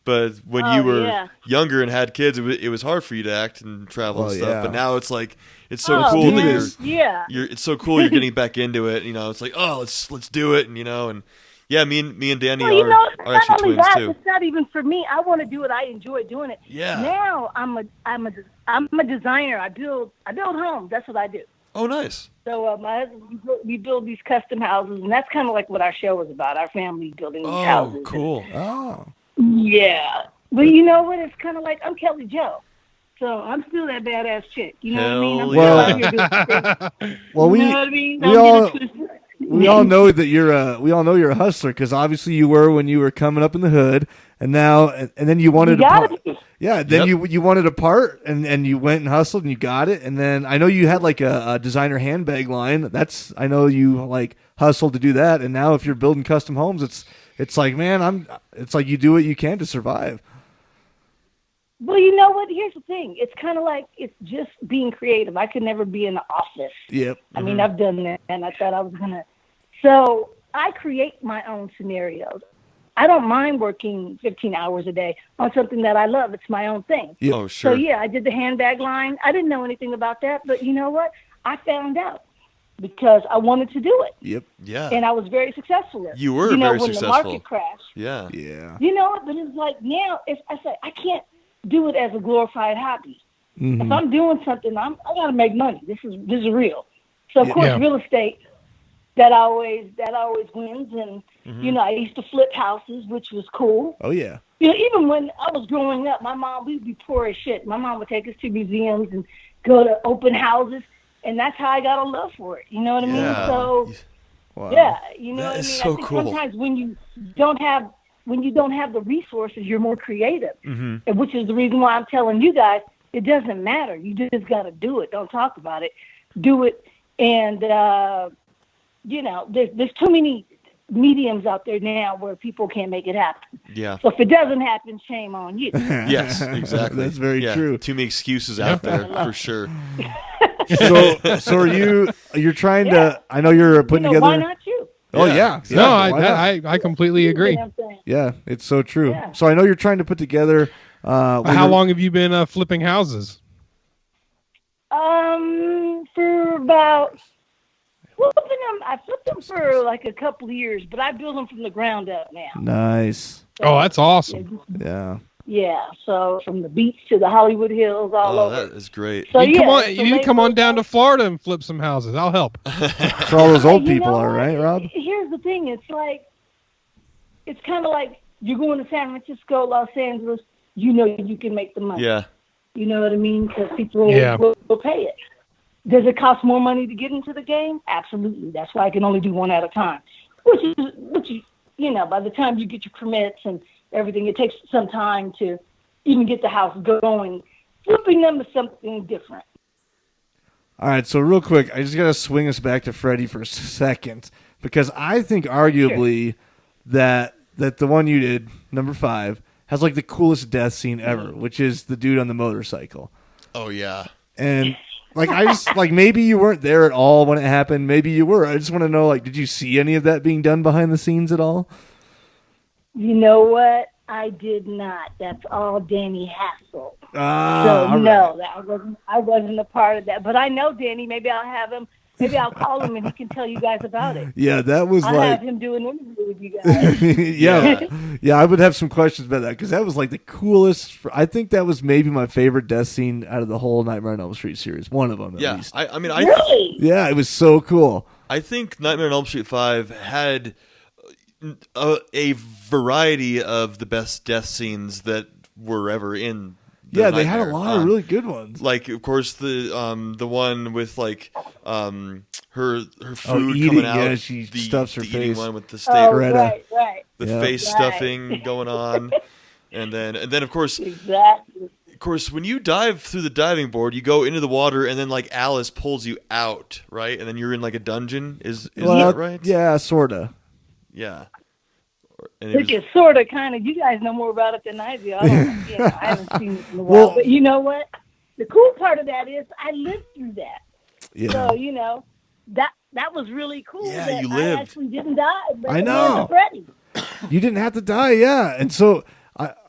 But when
Oh,
you were
yeah.
younger and had kids, it was hard for you to act and travel
Well,
and stuff.
yeah.
But now it's like it's so
Oh,
cool that
man. Yeah.
it's so cool you're getting back into it. It's like, oh, let's do it, and yeah, me and Danny
Well,
are
not
actually
only
twins
that,
too.
it's not even for me. I want to do it. I enjoy doing it.
Yeah.
Now I'm a designer. I build homes. That's what I do.
Oh, nice.
So my husband, we build these custom houses, and that's kind of like what our show was about. Our family building these
Oh,
houses.
cool.
Oh,
Yeah, but you know what? It's kind of like I'm Kelly Jo, so I'm still that badass chick. You know what I mean? I'm
Hell
still
yeah.
out here doing things.
well,
You know what I mean?
we all we all know that you're a hustler, because obviously you were when you were coming up in the hood, and now and then you wanted
You
a
gotta
part.
be.
Yeah, then
Yep.
you wanted a part, and you went and hustled and you got it, and then I know you had like a designer handbag line. I know you like hustled to do that, and now if you're building custom homes, it's like, man, it's like you do what you can to survive.
Well, you know what? Here's the thing. It's kind of like it's just being creative. I could never be in the office.
Yep.
I mean, I've done that, and I thought I was going to. So I create my own scenarios. I don't mind working 15 hours a day on something that I love. It's my own thing.
Yep.
Oh, sure.
So, yeah, I did the handbag line. I didn't know anything about that, but you know what? I found out because I wanted to do it,
Yep.
Yeah.
and I was very successful at it.
You were
when
very
the
successful.
market crashed.
Yeah.
Yeah.
You know what? But it's like now, I say I can't do it as a glorified hobby.
Mhm.
If I'm doing something, I got to make money. This is real. So of course,
Yeah.
real estate that always wins. And you know, I used to flip houses, which was cool.
Oh yeah.
You know, even when I was growing up, my mom, we'd be poor as shit. My mom would take us to museums and go to open houses, and that's how I got a love for it. You know what I mean?
Yeah.
So
Wow.
yeah, you know
That
what I mean?
is so
I think
cool.
sometimes when you don't have the resources, you're more creative, and which is the reason why I'm telling you guys it doesn't matter. You just got to do it. Don't talk about it. Do it. And you know, there's too many mediums out there now where people can't make it happen.
Yeah.
So if it doesn't happen, shame on you.
Yes, exactly.
That's very
Yeah,
true.
Too many excuses out there for sure.
So are you're trying
Yeah.
to? I know you're putting
You know,
together.
why not you?
Oh
Yeah,
yeah.
exactly.
No,
Yeah, why not?
I completely agree.
You know what I'm saying?
Yeah, it's so true.
Yeah.
So I know you're trying to put together.
How long have you been flipping houses?
For about flipping them, I flipped them for like a couple of years, but I build them from the ground up now.
Nice.
Oh, that's awesome.
Yeah.
Yeah, so from the beach to the Hollywood Hills, all
Oh,
over.
that is great.
So
You
yeah,
come on,
so
you
they
come on
go
down to
back-
Florida and flip some houses. I'll help.
That's where all those old
You
people
know
are,
what?
right, Rob?
Here's the thing. It's like, it's kind of like you're going to San Francisco, Los Angeles. You know you can make the money.
Yeah.
You know what I mean? Because people
Yeah.
will pay it. Does it cost more money to get into the game? Absolutely. That's why I can only do one at a time. Which is, you know, by the time you get your permits and everything, it takes some time to even get the house going. Flipping them is something different.
All right, so real quick, I just got to swing us back to Freddy for a second, because I think arguably that the one you did, number 5, has like the coolest death scene ever, which is the dude on the motorcycle.
Oh yeah.
And like I just like maybe you weren't there at all when it happened, maybe you were. I just want to know, like, did you see any of that being done behind the scenes at all?
You know what? I did not. That's all Danny Hassel.
Ah,
So
all right.
no, I wasn't a part of that. But I know Danny. Maybe I'll have him. Maybe I'll call him and he can tell you guys about it.
Yeah, that was
I'll
like
have him do an interview with you guys.
yeah, I would have some questions about that, because that was like the coolest. I think that was maybe my favorite death scene out of the whole Nightmare on Elm Street series. One of them, at
Yeah.
least.
I mean,
Really?
Yeah, it was so cool.
I think Nightmare on Elm Street 5 had a variety of the best death scenes that were ever in.
Yeah, they had a
Nightmare.
lot of really good ones.
Like, of course, the one with like her food
eating,
coming out.
yeah, she
the,
stuffs her
the eating
face.
one with the steak,
Oh,
Greta.
right.
the
Yeah.
face
Right.
stuffing going on, and then of course.
Exactly.
Of course, when you dive through the diving board, you go into the water, and then like Alice pulls you out, right? And then you're in like a dungeon. Is that right?
Yeah, sorta.
Yeah. And it was-
Which is sort of, kind of, you guys know more about it than I do. I haven't seen it in a while.
Well-
But you know what? The cool part of that is I lived through that.
Yeah.
So, you know, that was really cool.
Yeah,
that
you
I
lived.
actually didn't die. But
I know.
Freddy.
You didn't have to die, yeah. And so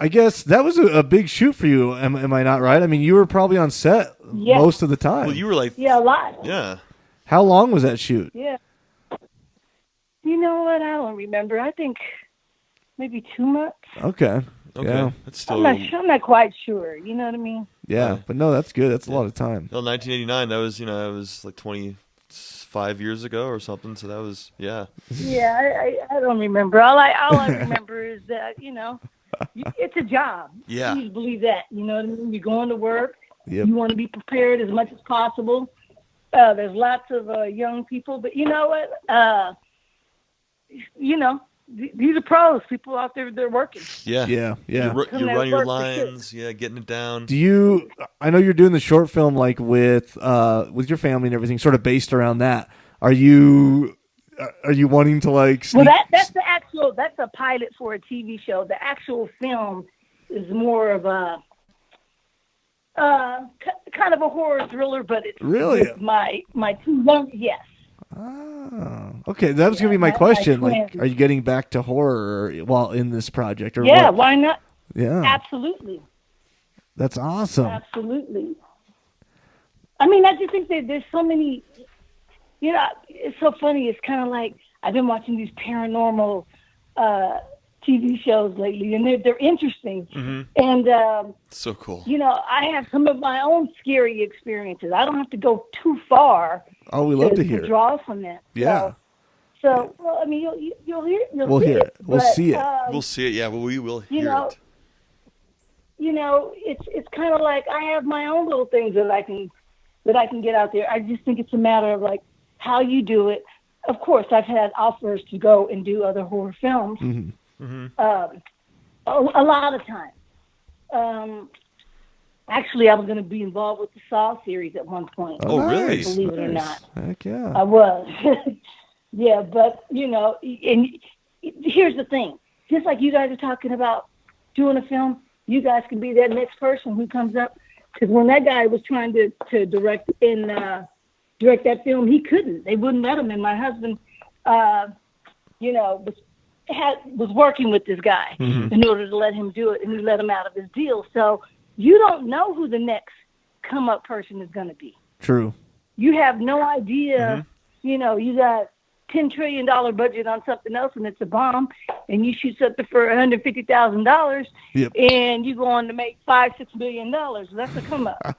I guess that was a big shoot for you. Am I not right? I mean, you were probably on set
Yeah.
most of the time.
well, you were like,
Yeah, a lot.
yeah.
How long was that shoot?
Yeah. You know what? I don't remember. I think maybe 2 months.
Okay.
Okay,
Yeah.
that's still.
I'm not quite sure. You know what I mean?
Yeah,
Yeah.
but no, that's good. That's a lot of time.
Well, 1989. That was that was like 25 years ago or something. So that was
Yeah, I don't remember. All I remember is that, you know, it's a job.
Yeah.
Please believe that. You know what I mean? You're going to work.
Yep.
You want to be prepared as much as possible. There's lots of young people, but you know what? you know, these are pros. People out there, they're working.
Yeah.
Yeah.
You
Come there
run your
work for sure.
lines. Yeah, getting it down.
I know you're doing the short film like with your family and everything, sort of based around that. Are you wanting to like?
Well, that's a pilot for a TV show. The actual film is more of a kind of a horror thriller, but it's
really
my two young. Yes.
Oh, okay. That was gonna be my question. Like, are you getting back to horror while in this project? Or
yeah,
what?
why not?
Yeah,
absolutely.
That's awesome.
Absolutely. I mean, I just think that there's so many. You know, it's so funny. It's kind of like I've been watching these paranormal TV shows lately, and they're interesting.
Mm-hmm.
And
so cool.
You know, I have some of my own scary experiences. I don't have to go too far.
Oh, we love to hear.
Draw from that.
Yeah.
So well, I mean, you'll hear.
We'll hear it. We'll see it.
We'll see it. Yeah, well, we will hear it.
You know, it's kind of like I have my own little things that I can get out there. I just think it's a matter of like how you do it. Of course, I've had offers to go and do other horror films.
Mm-hmm.
Mm-hmm.
A lot of times. Actually, I was going to be involved with the Saw series at one point.
Oh, really?
Believe it or not.
Heck yeah.
I was. Yeah, but, you know, and here's the thing. Just like you guys are talking about doing a film, you guys can be that next person who comes up. Because when that guy was trying to direct that film, he couldn't. They wouldn't let him. And my husband, you know, was working with this guy in order to let him do it, and he let him out of his deal. So you don't know who the next come-up person is going to be.
True.
You have no idea. You know, you got $10 trillion budget on something else, and it's a bomb, and you shoot something for $150,000, and you go on to make $5-6 million. That's a come-up.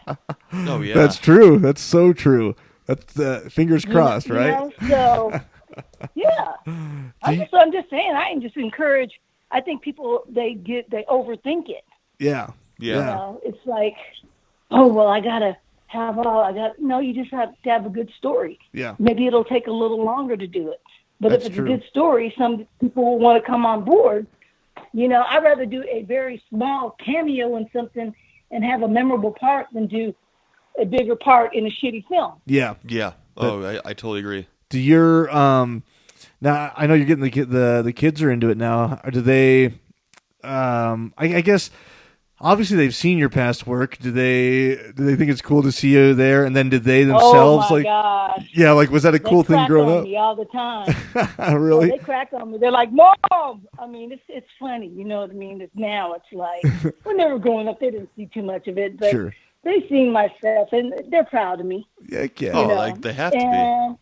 Oh yeah,
that's true. That's so true. That's fingers crossed, right?
Know, so yeah, I'm just saying. I just encourage. I think people they overthink it.
Yeah.
You know, it's like, oh well, I gotta have no, you just have to have a good story.
Yeah.
Maybe it'll take a little longer to do it, but
That's
if it's
true.
a good story, some people will want to come on board. You know, I'd rather do a very small cameo in something and have a memorable part than do a bigger part in a shitty film.
Yeah.
Yeah. Oh, I totally agree.
Do your now I know you're getting the kids are into it now. Or do they? I guess obviously they've seen your past work. Do they think it's cool to see you there? And then did they themselves
gosh.
Yeah, like was that a cool thing growing up?
Me all the time.
Really?
They crack on me. They're like, Mom. I mean, it's funny. You know what I mean? Now it's like when they were growing up, they didn't see too much of it, but.
Sure.
They've seen my stuff, and they're proud of me.
Yeah.
Oh, like they have to be.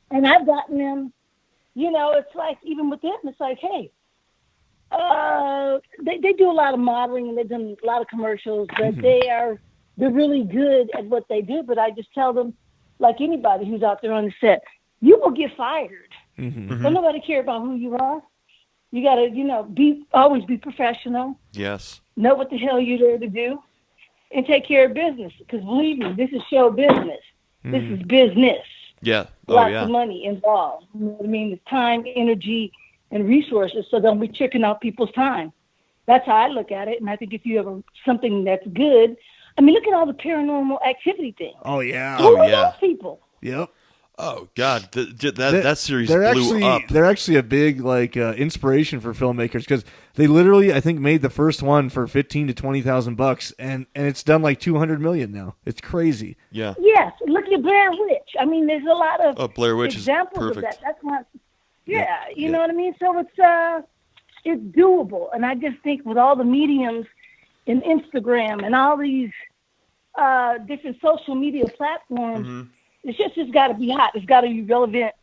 And I've gotten them, you know, it's like, even with them, it's like, hey, they do a lot of modeling, and they've done a lot of commercials, but they're really good at what they do. But I just tell them, like anybody who's out there on the set, you will get fired. Don't nobody care about who you are. You got to, you know, always be professional.
Yes.
Know what the hell you're there to do. And take care of business, because believe me, this is show business. This is business.
Yeah. Oh,
Lots
yeah.
of money involved. You know what I mean? It's time, energy, and resources, so don't be checking out people's time. That's how I look at it, and I think if you have something that's good, I mean, look at all the paranormal activity things.
Oh, yeah.
Who are those people?
Yep.
Oh God, that series
they're
blew up.
They're actually a big inspiration for filmmakers because they literally, I think, made the first one for $15,000 to $20,000, and it's done like $200 million now. It's crazy.
Yeah.
Yes, look at Blair Witch. I mean, there's a lot of
Blair Witch
examples
is perfect.
of that. That's not. Yeah, you know what I mean. So it's doable, and I just think with all the mediums and Instagram and all these different social media platforms. It's just got to be hot. It's got to be relevant.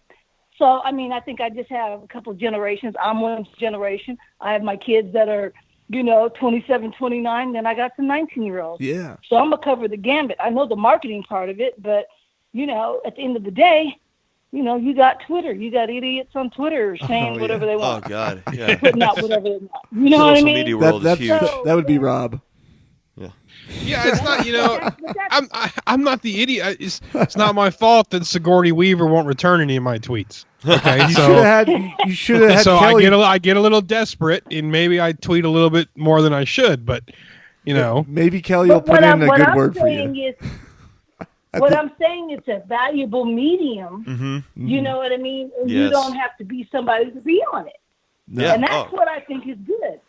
So, I mean, I think I just have a couple of generations. I'm one generation. I have my kids that are, you know, 27, 29. Then I got some 19-year-olds.
Yeah.
So I'm going to cover the gambit. I know the marketing part of it, but, you know, at the end of the day, you know, you got Twitter. You got idiots on Twitter saying whatever they want.
Oh, God. Yeah.
Putting out whatever they want. You know what I mean?
Social media world is huge.
That would be Rob.
Yeah.
Yeah, it's not, you know, I'm not the idiot. It's not my fault that Sigourney Weaver won't return any of my tweets. Okay,
You
so
should have had
so
Kelly.
I get a little desperate, and maybe I tweet a little bit more than I should, but you know,
Maybe Kelly will
But
put in a
what
good
I'm
word for
saying
you.
is, what I'm saying is a valuable medium. You know what I mean? And you
Yes.
don't have to be somebody to be on it.
Yeah.
And that's what I think is good.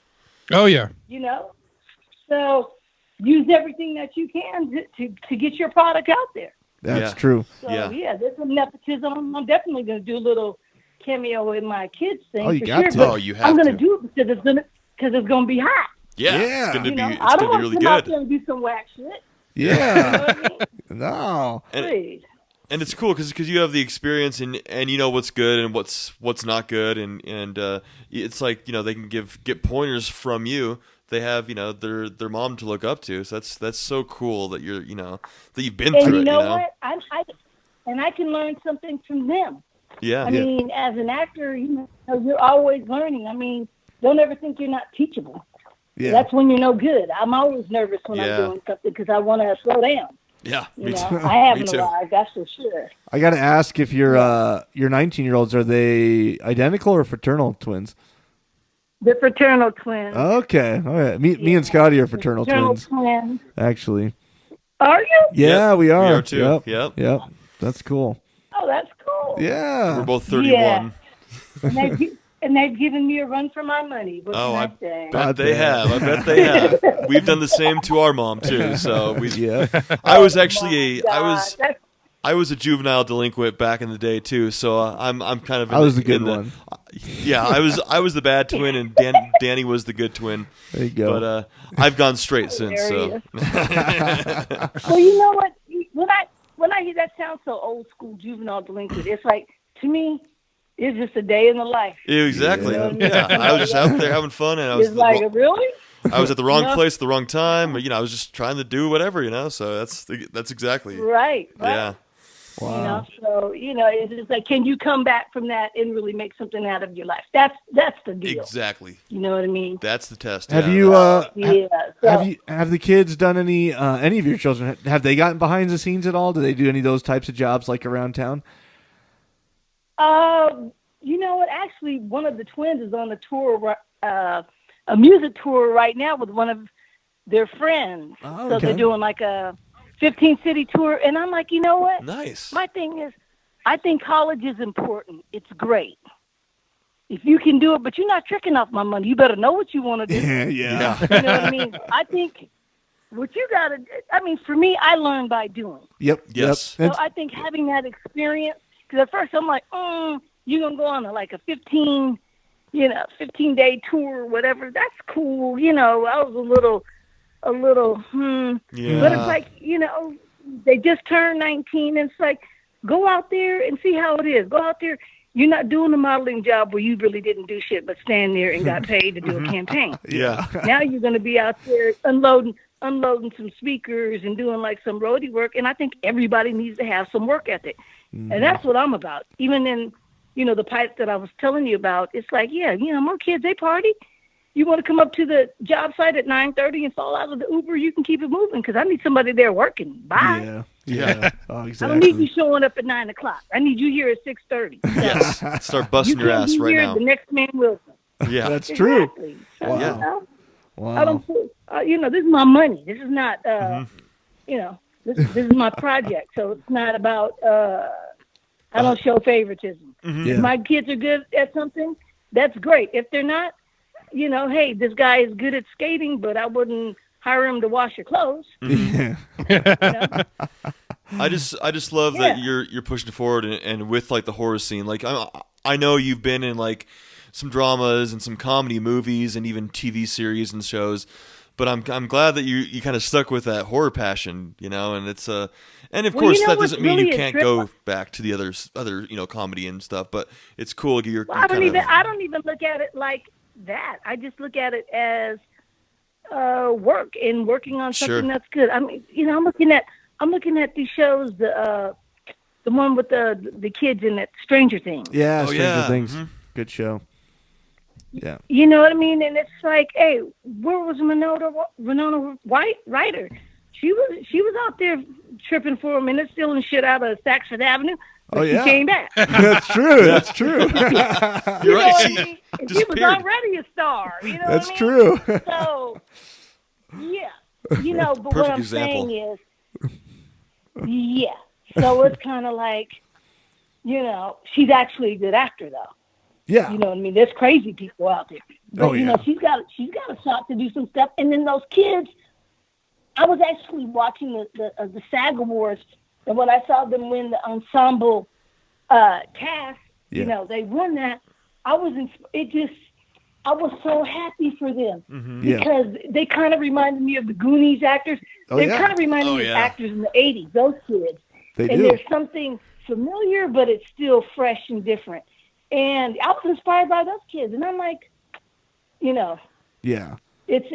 oh yeah,
You know, so use everything that you can to get your product out there.
That's
Yeah.
true.
So
Yeah.
there's some nepotism. I'm definitely going to do a little cameo in my kids thing.
Oh, you
for
got
sure,
to.
but
Oh, you have
I'm going
to.
to do it because it's going to be hot.
Yeah.
Yeah.
It's gonna
You
be.
know,
It's
I don't
gonna be
want
really
to come out
good.
there and do some whack shit. You know
Yeah.
what I mean?
No.
Please.
And it's cool because you have the experience and you know what's good and what's not good and it's like they can get pointers from you. They have their mom to look up to. So that's so cool that you're that you've been
And
through
you
it.
know what? I can learn something from them.
Yeah.
I mean, as an actor, you're always learning. I mean, don't ever think you're not teachable.
Yeah.
That's when you're no good. I'm always nervous when
Yeah.
I'm doing something because I want to slow down.
Yeah.
You
Me
know,
too.
I haven't
Me too.
arrived, that's for sure.
I got to ask if your 19-year-olds, are they identical or fraternal twins?
The fraternal twins.
Okay. All right. Me and Scotty are fraternal twins,
twins.
actually.
Are you?
Yeah, we are.
We are too. Yep.
That's cool.
Oh, that's cool.
Yeah.
We're both 31.
And they've given me a run for my money. What
Oh,
can
I
I say?
bet they have. I bet they have. We've done the same to our mom too. So we.
Yeah.
I was actually
God,
I was a juvenile delinquent back in the day too. So I'm kind of.
I was the good one.
Yeah, I was the bad twin, and Danny was the good twin.
There you go.
But I've gone straight since. So
Well, you know what? When I hear that sound so old school, juvenile delinquent, it's like, to me, it's just a day in the life.
exactly.
Yeah.
Yeah, I was just out there having fun, and
It's like, really?
I was at the wrong
Yeah.
place at the wrong time. I was just trying to do whatever, So that's exactly.
Right.
Yeah.
Wow.
So it's just like, can you come back from that and really make something out of your life? That's the deal.
Exactly.
You know what I mean?
That's the test.
Have
yeah.
you
Yeah. So,
have the kids done any of your children, have they gotten behind the scenes at all? Do they do any of those types of jobs like around town?
you know what? Actually, one of the twins is on a tour, a music tour right now with one of their friends.
Oh,
So
okay.
they're doing like a 15-city tour. And I'm like, you know what?
Nice.
My thing is, I think college is important. It's great. If you can do it, but you're not tricking off my money, you better know what you want to do.
Yeah.
You know what I mean? I think what you got to, I mean, for me, I learn by doing.
Yep.
Yes.
Yep.
So I think having that experience, because at first I'm like, you're going to go on like a 15-day tour or whatever. That's cool. I was a little,
Yeah.
But it's like, they just turned 19 and it's like, go out there and see how it is. Go out there. You're not doing a modeling job where you really didn't do shit but stand there and got paid to do a campaign.
Yeah.
Now you're going to be out there unloading some speakers and doing like some roadie work. And I think everybody needs to have some work ethic.
Mm-hmm.
And that's what I'm about. Even in, the pipe that I was telling you about, it's like, my kids, they party. You want to come up to the job site at 9:30 and fall out of the Uber, you can keep it moving because I need somebody there working. Bye.
Yeah. Yeah. Oh,
I
exactly.
don't need you showing up at 9 o'clock. I need you here at 6:30.
Yes. Start busting
You
your
can't
ass
be
right
here
now.
the next man Wilson.
Yeah.
That's true.
Exactly. So,
Wow.
I
Wow.
don't put, this is my money. This is not, this is my project. So it's not about, I don't show favoritism.
Yeah.
If my kids are good at something, that's great. If they're not, hey, this guy is good at skating, but I wouldn't hire him to wash your clothes.
Yeah.
I just love that you're pushing forward and with like the horror scene. Like I know you've been in like some dramas and some comedy movies and even TV series and shows, but I'm glad that you kind of stuck with that horror passion, and it's and of course that doesn't mean you can't go back to the other comedy and stuff, but it's cool.
I don't even look at it like that. I just look at it as work and working on something that's good. I mean, I'm looking at these shows, the one with the kids in it, Stranger Things.
Yeah.
Oh,
Stranger
yeah.
Things.
Mhm.
Good show. Yeah.
You know what I mean? And it's like, hey, where was Winona Ryder? She was out there tripping for a minute, stealing shit out of Saxford Avenue.
Oh
She
yeah,
came back.
that's true. That's true.
You're
You know
right.
what I
She
mean? And she was
disappeared.
already a star. You know
That's
what I mean?
true.
So, yeah. You know, but what
Perfect
I'm
example.
saying is, yeah. So it's kind of like, you know, she's actually a good actor, though.
Yeah.
You know what I mean? There's crazy people out there. But,
Oh,
you know,
yeah.
she's got a shot to do some stuff. And then those kids, I was actually watching the SAG Awards, and when I saw them win the ensemble cast,
Yeah.
you know, they won that. I was so happy for them
Yeah.
because they kind of reminded me of the Goonies actors.
Oh,
They
yeah.
kind of reminded
Oh,
me
yeah.
of actors in the 80s, those kids.
They
And
do.
there's something familiar, but it's still fresh and different. And I was inspired by those kids. And I'm like, you know,
Yeah.
it's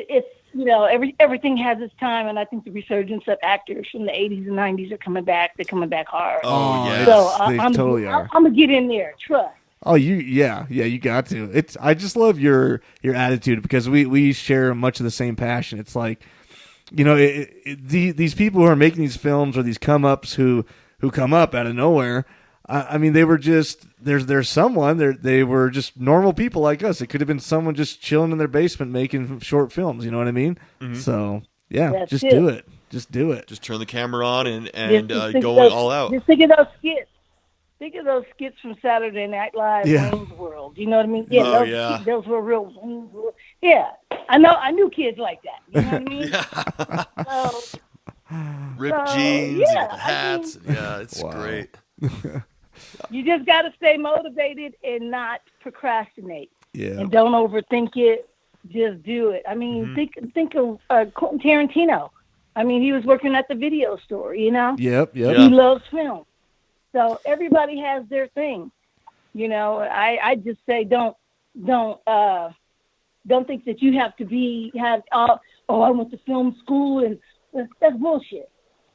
you know, everything has its time. And I think the resurgence of actors from the 80s and 90s are coming back. They're coming back hard.
Oh, yeah.
So
They
I'm
totally are.
I'm going to get in there. Trust.
Oh, yeah, you got to. I just love your attitude because we share much of the same passion. It's like, you know, these people who are making these films or these come ups who come up out of nowhere. I mean, they were just there's someone they were just normal people like us. It could have been someone just chilling in their basement making short films. You know what I mean? So yeah,
That's
just
it.
do it. Just do it.
Just turn the camera on and
Just think
go
of those-
all out.
Just think of those skits. Think of those skits from Saturday Night Live,
Yeah.
Wayne's World. You know what I mean?
Oh, yeah.
Those were real Wayne's World. Yeah, I knew kids like that. You know what I mean? So,
Ripped
So,
jeans,
yeah,
you got the
I
hats. Yeah, it's
Wow.
great.
you just got to stay motivated and not procrastinate.
Yeah.
And don't overthink it. Just do it. I mean, think of Quentin Tarantino. I mean, he was working at the video store, you know?
Yep.
Yeah.
He loves film. So everybody has their thing. You know, I just say don't think that you have to I went to film school and that's bullshit.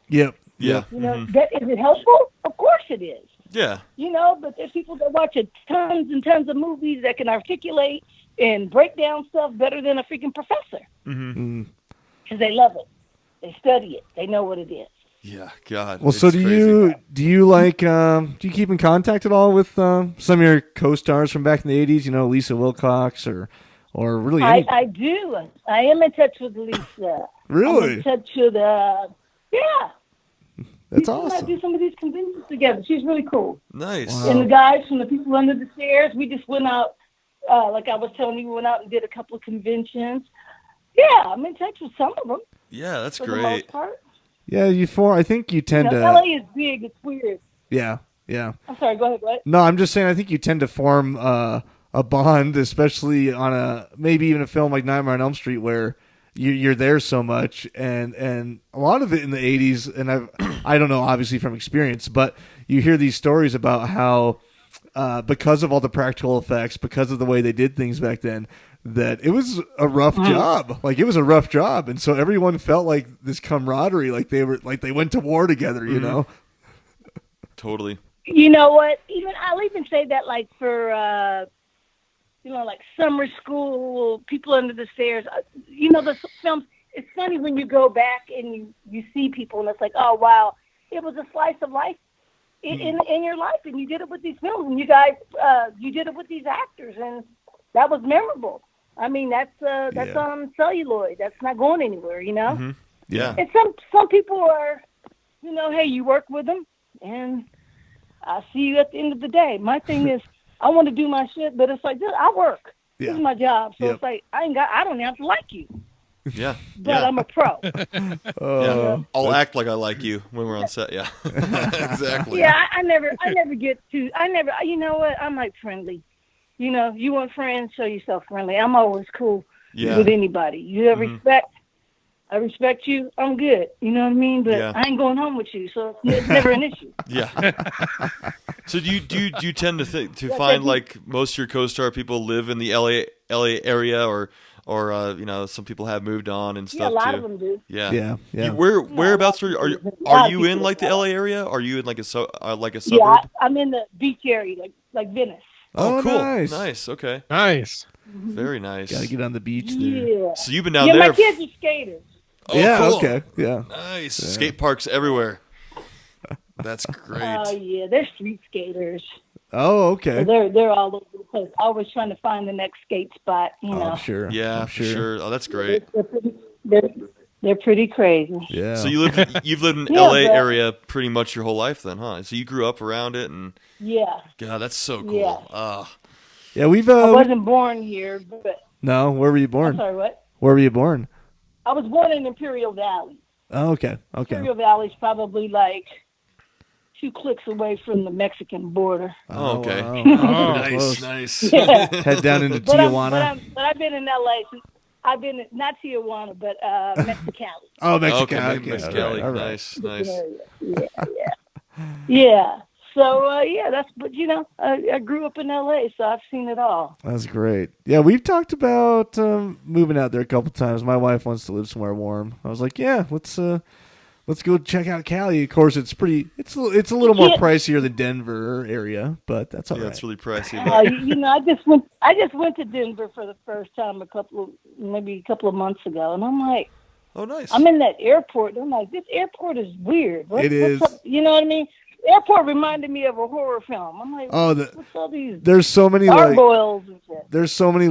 Yep.
Yeah.
You know, is it helpful? Of course it is.
Yeah.
You know, but there's people that watch tons and tons of movies that can articulate and break down stuff better than a freaking professor.
Mm.
Because they love it. They study it. They know what it is.
Yeah. God.
Well,
it's
so
crazy.
do you like do you keep in contact at all with some of your co-stars from back in the 80s? You know, Lisa Wilcox or really any?
I do. I am in touch with Lisa.
Really?
I'm in touch with, yeah.
That's
We might
awesome.
do some of these conventions together. She's really cool.
Nice.
Wow.
And the guys from the People Under the Stairs, we just went out, like I was telling you, we went out and did a couple of conventions. Yeah, I'm in touch with some of them
Yeah, that's
for the most
great.
part.
Yeah, I think you tend
You know,
to.
LA is big. It's weird.
Yeah.
I'm sorry. Go ahead. What?
No, I'm just saying. I think you tend to form a bond, especially on maybe even a film like Nightmare on Elm Street, where you're there so much, and a lot of it in the 80s. And I don't know, obviously from experience, but you hear these stories about how because of all the practical effects, because of the way they did things back then, that it was a rough job. Like it was a rough job, and so everyone felt like this camaraderie, like they went to war together. You know.
Totally.
You know what? I'll even say that like for like summer school, People Under the Stairs. The films. It's funny when you go back and you see people, and it's like, oh wow, it was a slice of life in your life, and you did it with these films, and you guys you did it with these actors, and that was memorable. I mean, that's on celluloid. That's not going anywhere, you know.
Mm-hmm. Yeah.
And some people are, hey, you work with them, and I'll see you at the end of the day. My thing is, I want to do my shit, but it's like, I work.
Yeah.
This is my job. So
Yep.
it's like, I don't have to like you,
Yeah.
but
yeah.
I'm a pro.
Yeah. I'll act like I like you when we're on set. Yeah. Exactly.
Yeah, I never get to, you know what? I'm like friendly. You want friends, show yourself friendly. I'm always cool
Yeah.
with anybody. You have respect. I respect you. I'm good. You know what I mean? But
Yeah.
I ain't going home with you, so it's never an issue.
Yeah. So do you tend to find like most of your co-star people live in the LA area or some people have moved on and
Yeah,
stuff
a lot
too.
of them do.
Yeah.
Yeah. Yeah.
Whereabouts are
lot
you
of
in
people
like the
do.
LA area? Are you in like a suburb?
Yeah, I'm in the beach area, like Venice.
Oh, cool.
Nice.
Nice. Okay.
Nice.
Very nice.
Gotta get on the beach there.
Yeah.
So you've been down
Yeah,
there.
my kids are skaters.
Oh,
Yeah.
cool.
Okay. Yeah.
Nice. Skate parks everywhere. That's great.
Oh yeah, they're street skaters.
Oh, okay.
So they're all over the place. Always trying to find the next skate spot. You know.
I'm sure.
Yeah,
I'm
for sure. Oh, that's great.
They're pretty crazy.
Yeah.
So you've lived in
Yeah,
LA
but-
area pretty much your whole life then, huh? So you grew up around it, and
Yeah.
God, that's so cool.
Yeah.
Yeah, we've.
I wasn't born here, but
No, where were you
I'm
born?
sorry, what?
Where were you born?
I was born in Imperial Valley.
Oh, okay. Okay.
Imperial Valley's probably like 2 clicks away from the Mexican border.
Oh, okay.
Wow.
Oh,
Pretty close.
Nice.
Head down into Tijuana.
But I've been in LA. I've been not Tijuana, but Mexicali.
Oh, Mexicali.
Okay, Mexicali.
All right.
Nice.
Yeah. So but I grew up in LA, so I've seen it all.
That's great. Yeah, we've talked about moving out there a couple times. My wife wants to live somewhere warm. I was like, yeah, let's go check out Cali. Of course, it's a little more pricier than Denver area, but that's all right.
Yeah, it's really pricey.
I just went to Denver for the first time a couple of months ago, and I'm like,
Oh, nice.
I'm in that airport, and I'm like, this airport is weird.
It is.
What's up? You know what I mean? Airport reminded me of a horror film. I'm like, what's all these
there's so many
gargoyles and shit?
There's so many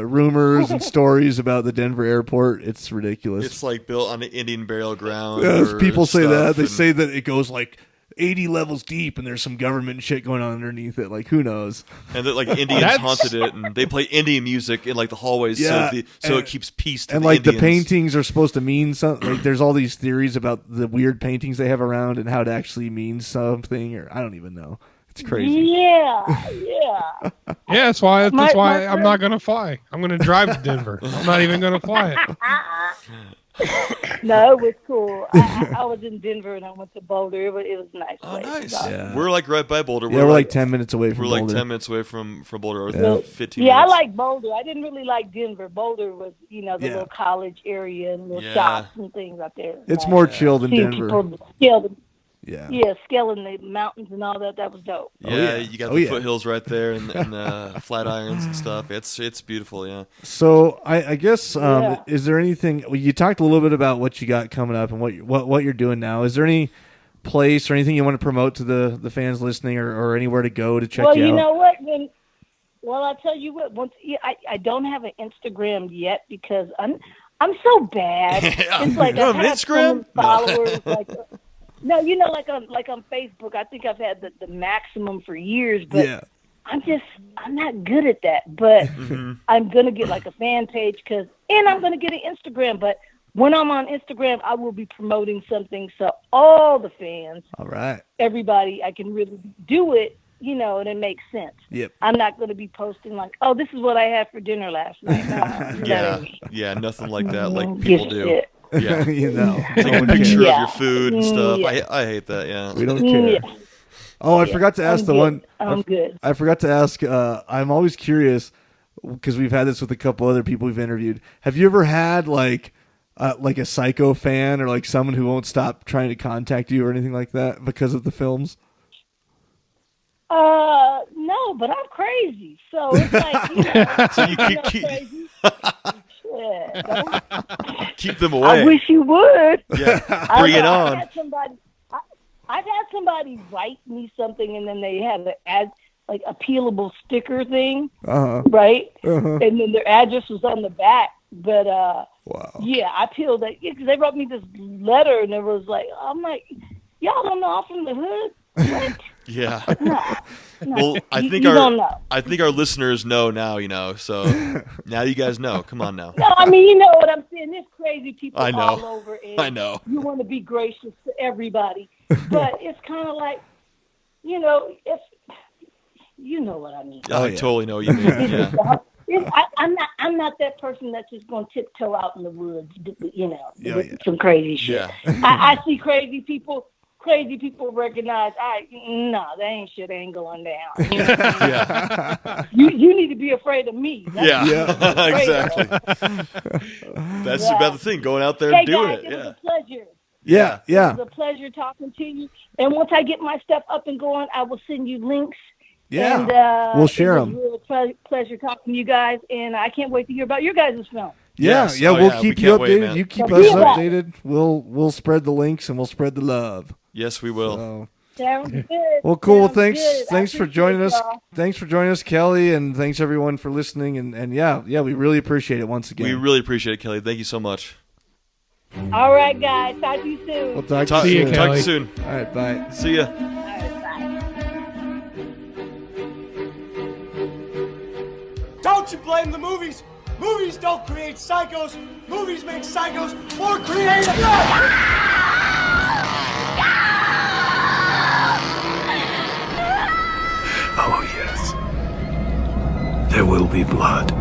rumors and stories about the Denver airport. It's ridiculous.
It's like built on an Indian burial ground.
Yes, people say that. They
and-
say that it goes like 80 levels deep, and there's some government shit going on underneath it. Like, who knows?
And that like Indians haunted it, and they play Indian music in like the hallways,
Yeah,
so it keeps peace to
and
the
like
Indians.
the paintings are supposed to mean something. Like, there's all these theories about the weird paintings they have around and how it actually means something, or I don't even know. It's crazy.
Yeah.
Yeah, that's why I'm not going to fly. I'm going to drive to Denver. I'm not even going to fly it.
No, it was cool. I was in Denver and I went to Boulder. It was a nice.
Oh,
place.
nice.
Yeah.
We're like right by Boulder.
Yeah, we're like 10 minutes away from
We're
Boulder.
like 10 minutes away from Boulder. Or
Yeah.
15
Yeah, I
minutes.
like Boulder. I didn't really like Denver. Boulder was, the little college area and little shops and things out there.
It's more chill than
Seeing
Denver.
people
Yeah.
scaling the mountains and all that. That was dope.
Yeah, you got the foothills right there and flat irons and stuff. It's beautiful, yeah.
So I guess is there anything you talked a little bit about what you got coming up and what you're doing now? Is there any place or anything you want to promote to the fans listening or anywhere to go to check you out?
Well, you know what? I'll tell you what. I don't have an Instagram yet because I'm so bad. It's like
You're
I've
on
had
Instagram?
so many followers. No, like on Facebook, I think I've had the maximum for years, but I'm not good at that. But I'm gonna get like a fan page and I'm gonna get an Instagram. But when I'm on Instagram, I will be promoting something so all the fans,
all right,
everybody, I can really do it. And it makes sense.
Yep.
I'm not going to be posting like, oh, this is what I had for dinner last night.
Yeah, nothing like that, like people do. Yeah, take a picture of your food and stuff. I hate that. Yeah,
we don't care.
Yeah.
Oh, I forgot to ask
I'm good.
I forgot to ask. I'm always curious because we've had this with a couple other people we've interviewed. Have you ever had like a psycho fan or like someone who won't stop trying to contact you or anything like that because of the films?
No, but I'm crazy, so it's like
so you
crazy.
Keep them away.
I wish you would.
Yeah, bring it on.
I've had somebody write me something, and then they have an appealable sticker thing, right? And then their address was on the back. But
wow.
Yeah, I peeled that because they wrote me this letter, and it was like, I'm like, y'all don't know I'm from the hood. What?
Yeah.
No.
Well, I think our listeners know now. So now you guys know. Come on now.
No, I mean, you know what I'm saying. There's crazy people
I know.
all over. And
I know.
You want to be gracious to everybody, but it's kind of like, if you know what I mean.
I totally know what you mean. Yeah.
I'm not that person that's just going to tiptoe out in the woods, with some crazy shit.
Yeah.
I see crazy people. Crazy people recognize, that ain't shit ain't going down.
Yeah.
You need to be afraid of me. That's
Exactly. That's about the thing, going out there and doing
guys,
it.
It was a pleasure.
Yeah.
It was a pleasure talking to you. And once I get my stuff up and going, I will send you links.
Yeah.
And,
we'll share them.
It was a real pleasure talking to you guys, and I can't wait to hear about your guys' film.
Yes.
Yeah,
we'll keep you updated.
Wait,
you keep
So
us
be about
updated. We'll spread the links and we'll spread the love.
Yes, we will.
So,
Sounds good.
well, cool.
Sounds
Thanks.
good. I
Thanks for joining us.
appreciate y'all.
Thanks for joining us, Kelly, and thanks everyone for listening. And yeah, we really appreciate it once again.
We really appreciate it, Kelly. Thank you so much.
All right, guys. Talk to you soon.
We'll talk
Talk,
to you soon.
talk to
Kelly.
you soon.
All right, bye.
See ya.
All right, bye.
Don't you blame the movies. Movies don't create psychos. Movies make psychos more creative.
Oh, yes. There will be blood.